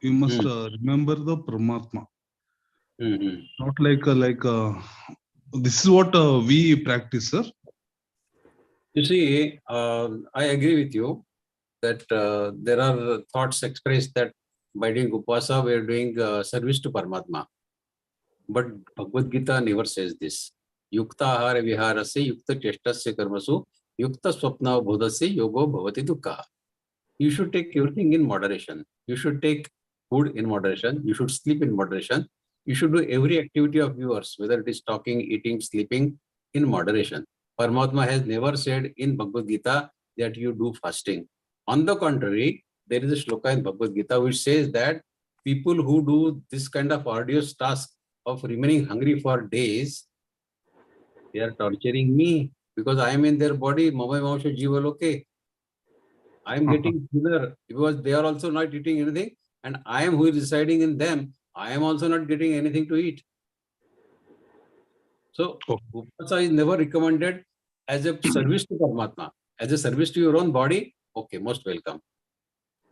You must remember the Paramatma. Not this is what we practice, sir. You see, I agree with you that there are thoughts expressed that by doing upvasa, we are doing service to Paramatma. But Bhagavad-Gītā never says this. Yukta ahara viharasya yukta cheshtasya karmasu yukta swapna bodhasya yogo bhavati dukkha. You should take everything in moderation. You should take food in moderation. You should sleep in moderation. You should do every activity of yours, whether it is talking, eating, sleeping, in moderation. Paramatma has never said in Bhagavad-Gītā that you do fasting. On the contrary, there is a shloka in Bhagavad-Gītā which says that people who do this kind of arduous task of remaining hungry for days, they are torturing me because I am in their body. Mamai Mausha Jiva Loke. I am getting thinner because they are also not eating anything, and I am who is residing in them. I am also not getting anything to eat. So, upvasa is never recommended as a service to Paramatma. As a service to your own body, okay, most welcome.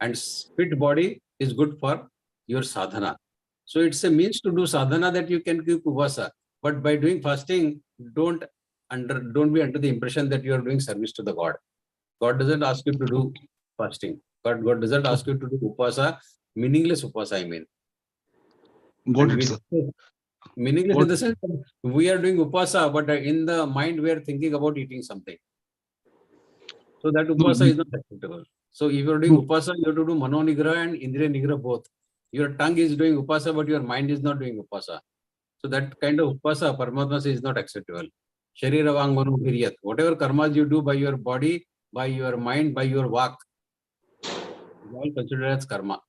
And fit body is good for your sadhana. So, it's a means to do sadhana that you can keep upvasa. But by doing fasting, don't be under the impression that you are doing service to the God. God doesn't ask you to do fasting. God doesn't ask you to do upvasa, meaningless upvasa, I mean. Got it, sir. Meaningless in the sense that we are doing upvasa, but in the mind we are thinking about eating something. So that upvasa is not acceptable. So if you are doing upvasa, you have to do mano nigraha and indriya nigraha both. Your tongue is doing upvasa, but your mind is not doing upvasa. So that kind of upvasa, Paramatma says, is not acceptable. Sharira vang mano viriyat. Whatever karmas you do by your body, by your mind, by your vak, is all considered as karma.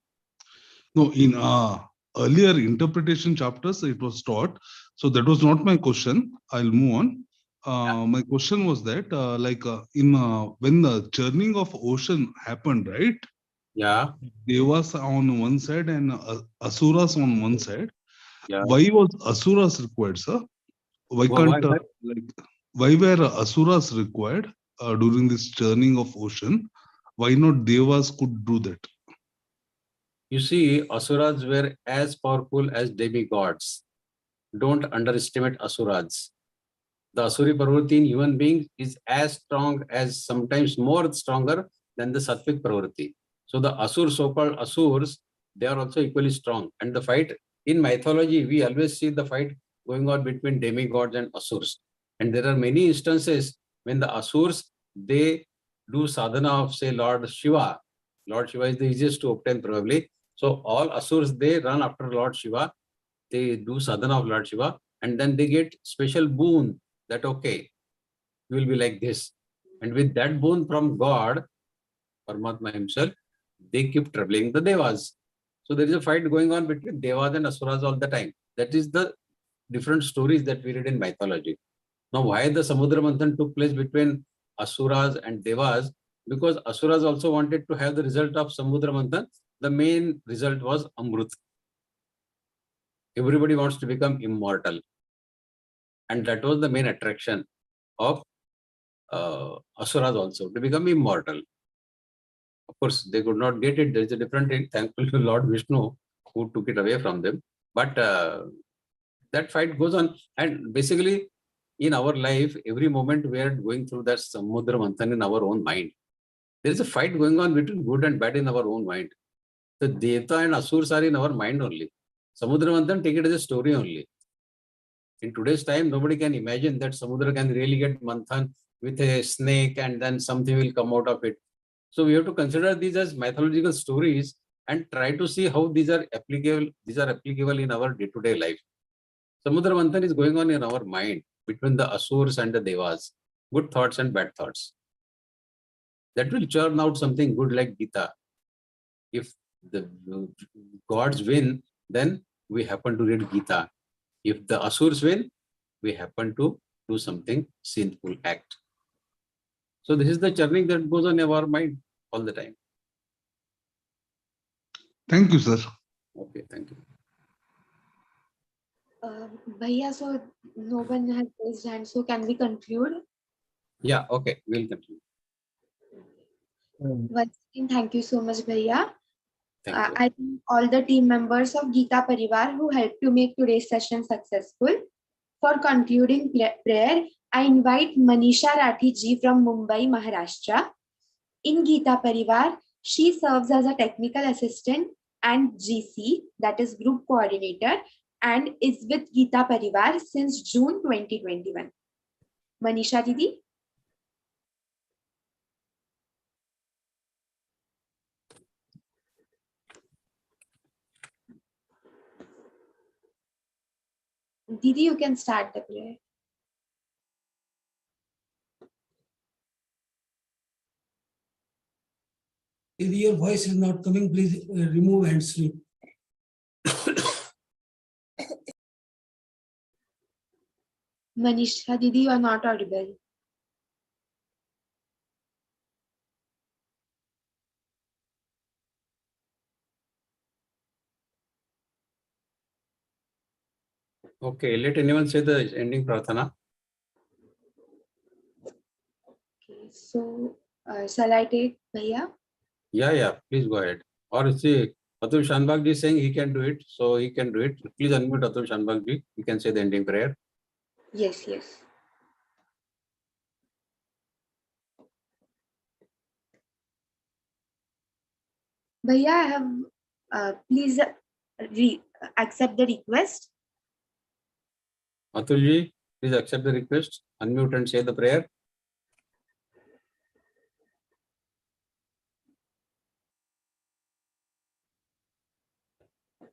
No, in earlier interpretation chapters, it was taught. So that was not my question. I'll move on. My question was that, when the churning of ocean happened, right? Yeah. Devas on one side and Asuras on one side. Yeah. Why was Asuras required, sir? Why were Asuras required during this churning of ocean? Why not Devas could do that? You see, Asuras were as powerful as demigods. Don't underestimate Asuras. The Asuri Pravriti in human beings is as strong as, sometimes more stronger than the Sattvic Pravriti. So the Asur, so-called Asurs, they are also equally strong. And the fight in mythology, we always see the fight going on between demigods and Asurs. And there are many instances when the Asurs, they do sadhana of, say, Lord Shiva. Lord Shiva is the easiest to obtain probably. So all Asurs, they run after Lord Shiva. They do sadhana of Lord Shiva. and then they get special boon that, okay, you will be like this. And with that boon from God, Paramatma himself, they keep troubling the Devas. So there is a fight going on between Devas and Asuras all the time. That is the different stories that we read in mythology. Now, why the Samudra Manthan took place between Asuras and Devas? Because Asuras also wanted to have the result of Samudra Manthan. The main result was Amrut. Everybody wants to become immortal. And that was the main attraction of Asuras also, to become immortal. Of course, they could not get it. There is a different thing. Thankfully to Lord Vishnu who took it away from them. But that fight goes on. And basically, in our life, every moment we are going through that Samudra Manthan in our own mind. There is a fight going on between good and bad in our own mind. The Geeta and Asurs are in our mind only. Samudra Manthan, take it as a story only. In today's time, nobody can imagine that Samudra can really get Manthan with a snake and then something will come out of it. So we have to consider these as mythological stories and try to see how these are applicable. These are applicable in our day-to-day life. Samudra Manthan is going on in our mind between the Asurs and the Devas, good thoughts and bad thoughts. That will churn out something good like Geeta. If the gods win, then we happen to read Geeta. If the Asurs win, we happen to do something sinful act. So this is the churning that goes on in our mind all the time. Thank you, sir. Okay, thank you. Bhaiya, so no one has raised hand, so can we conclude? Yeah, okay, we'll continue. Once again, thank you so much, Bhaiya. Thank you. I thank all the team members of Geeta Parivar who helped to make today's session successful. For concluding prayer, I invite Manisha Rathi ji from Mumbai, Maharashtra. In Geeta Parivar, she serves as a technical assistant and GC, that is group coordinator, and is with Geeta Parivar since June 2021. Manisha Didi. Didi, you can start the prayer. If your voice is not coming, please remove hands free. Manisha Didi, you are not audible. Okay, let anyone say the ending prarthana. Okay, so shall I take Bhaiya? Yeah, please go ahead. Or see, Atul Shanbhag is saying he can do it, so he can do it. Please unmute Atul Shanbhag ji. You can say the ending prayer. Yes. Bhaiya, I have please accept the request. Atul ji, please accept the request. Unmute and say the prayer.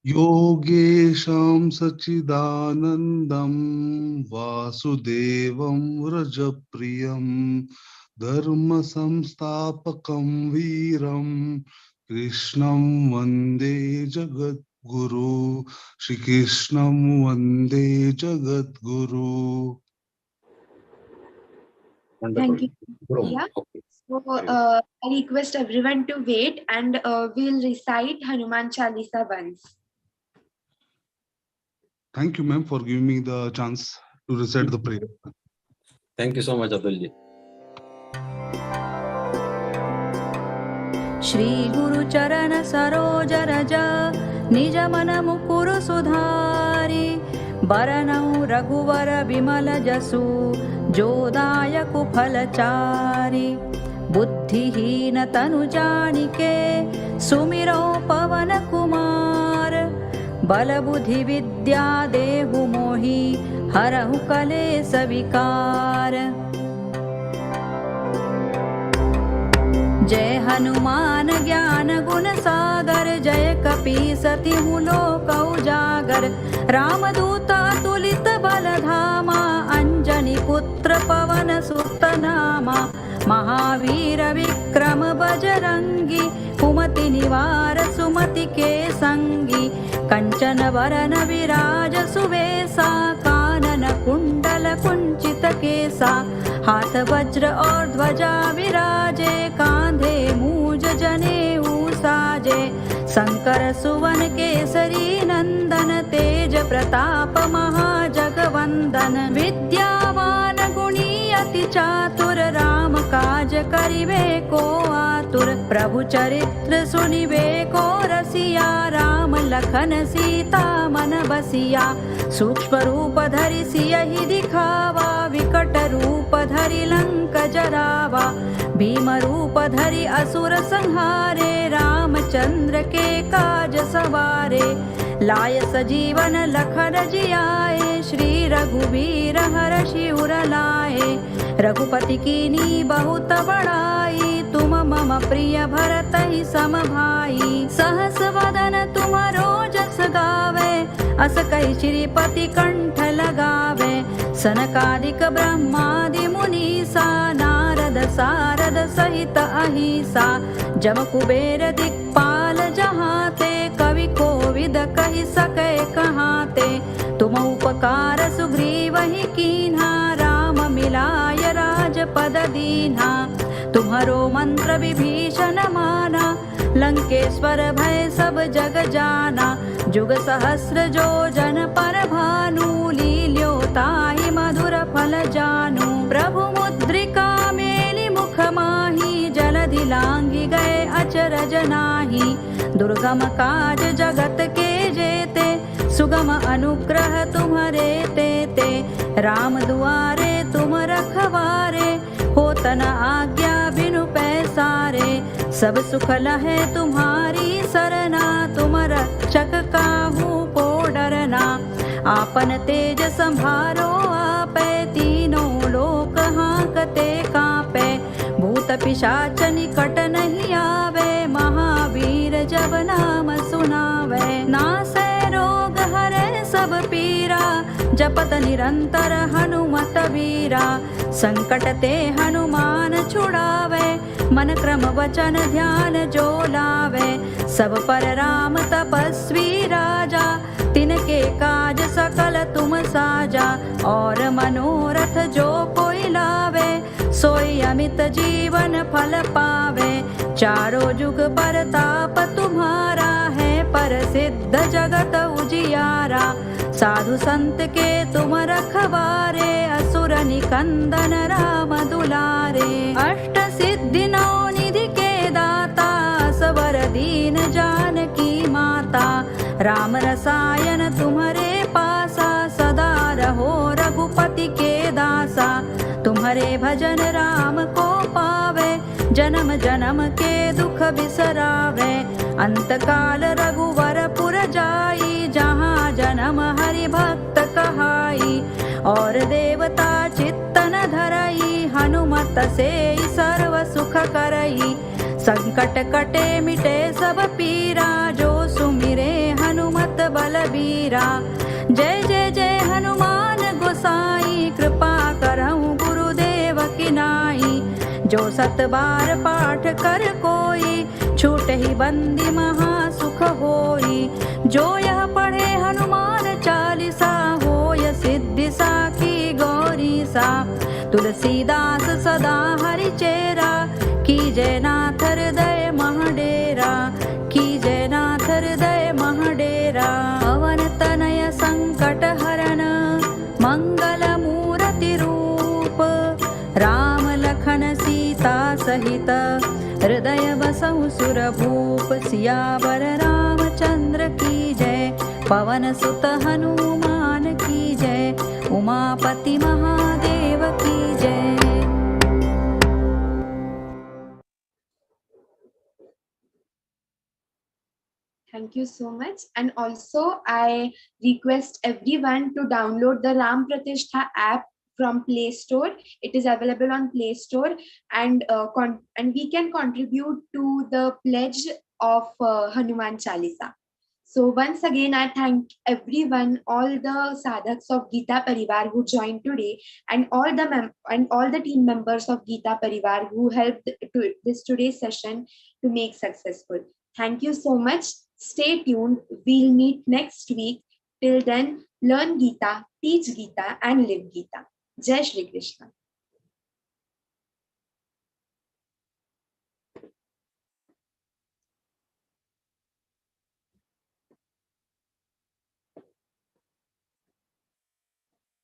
Yogesham Sachidanandam Vasudevam Vrajapriyam Dharma Samstapakam Veeram Krishnam Vande Jagat Guru Shri Krishnam Vande Jagat Guru. Wonderful. Thank you. Yeah. Okay. So I request everyone to wait and we'll recite Hanuman Chalisa once. Thank you, ma'am, for giving me the chance to recite the prayer. Thank you so much, Atul ji. Shri Guru Charana Saroja Raja Nija Mana Mukuru Sudhari Baranau Raghuvara Bimala Jasu Jodaya Kuphalachari Buddhihina Tanu Janike Sumiro Pavana Kumar Bala Buddhi Vidya Dehu Mohi Harahu Kale Savikar जय हनुमान ज्ञान गुण सागर जय कपी सति लोक उजागर रामदूत तुलित बल पुत्र पवन सुत नामा महावीर विक्रम बजरंगी कुमति निवार सुमति के संगी कंचन वरन विराज सुवेसा कानन कुंडल कुंचित केसा हाथ वज्र और ध्वजा विराजे कांधे मूज जनेऊ साजे शंकर सुवन केसरी नंदन तेज प्रताप महाजगवंदन विद्यावान गुणी अति चातुर राम काज करिवे को आतुर प्रभु चरित्र सुनिवे को रसिया राम लखन सीता मन बसिया सूक्ष्म रूप धरि सियहि दिखावा विकट रूप धरि लंक जरावा भीम रूप धरि असुर संहारे रामचंद्र के काज सवारे लाय सजीवन लखन जियाए श्री रघुवीर हर्षि उर लाए रघुपति कीनी बहुत बड़ाई तुम मम प्रिय भरत ही सम भाई सहस वदन तुमरो जस गावे अस कहि श्रीपति कंठ लगावे सनकादिक ब्रह्मादि मुनीसा नारद सारद सहित अहिसा जम कुबेर दिक्पाल जहाते कवि कोविद कहि सके कहाते तुम उपकार सुग्रीव ही कीन्हा राम मिलाय राजपद दीन्हा तुम्हारो मंत्र विभीषण माना लंकेश्वर भय सब जग जाना जुग सहस्र जो जन पर भानु लील्योताहि मधुर फल जानू प्रभु मुद्रिका मेलि मुख माही जलधि लांघि गए अचरज नाही दुर्गम काज जगत के जेते सुगम अनुग्रह तुम्हारे तेते राम दुआरे तुम रखवारे होत न आज्ञा बिनु पैसारे सब सुख लहे तुम्हारी सरना तुम रक्षक काहू को डरना आपन तेज संभारो आपे तीनों लोक हांकते कांपे भूत पिशाच निकट नहीं आवे महावीर जब नाम सुनावे नासै रोग हरे सब पीरा जपत निरंतर हनुमत वीरा संकट ते हनुमान छुड़ावे मन क्रम वचन ध्यान जो लावे सब पर राम तपस्वी राजा तिनके काज सकल तुम साजा और मनोरथ जो कोई लावे सोई अमित जीवन फल पावे चारों जुग परताप तुम्हारा है प्रसिद्ध जगत उजियारा साधु संत के तुम रखवारे असुर निकंदन राम दुलारे अष्ट सिद्धि नौ निधि के दाता सवर दीन जानकी माता राम रसायन तुम्हारे पासा सदा रहो रघुपति के दासा तुम्हारे भजन राम को पावे जन्म जन्म के दुख बिसरावे अंत काल रघुवर पुर जाई जहाँ जन्म हरि भक्त कहाई और देवता चित्तन धरई हनुमत से सर्व सुख करई संकट कटे मिटे सब पीरा जो सुमिरे हनुमत बलबीरा जय जय जय हनुमान गोसाई कृपा करहु गुरुदेव की नाई जो सत बार पाठ कर कोई छूट ही बंदी महा सुख होई जो यह पढ़े हनुमान चालीसा होय सिद्धि साखी गौरी सा तुलसीदास सदा हरि चेरा की जय नाथ हृदय महडेरा की जय नाथ हृदय महडेरा पवन तनय संकट हरण मंगल मूर्ति रूप राम लखन सीता सहित हृदय बसहु सुर भूप सियावर रामचंद्र की जय पवन सुत हनुमान की जय उमापति महादेव की जय। Thank you so much. And also, I request everyone to download the Ram Pratishtha app from Play Store. It is available on Play Store, and we can contribute to the pledge of Hanuman Chalisa. So once again, I thank everyone, all the sadhaks of Geeta Parivar who joined today, and all the team members of Geeta Parivar who helped this today's session to make successful. Thank you so much. Stay tuned. We'll meet next week. Till then, learn Geeta, teach Geeta, and live Geeta. Jai Shri Krishna.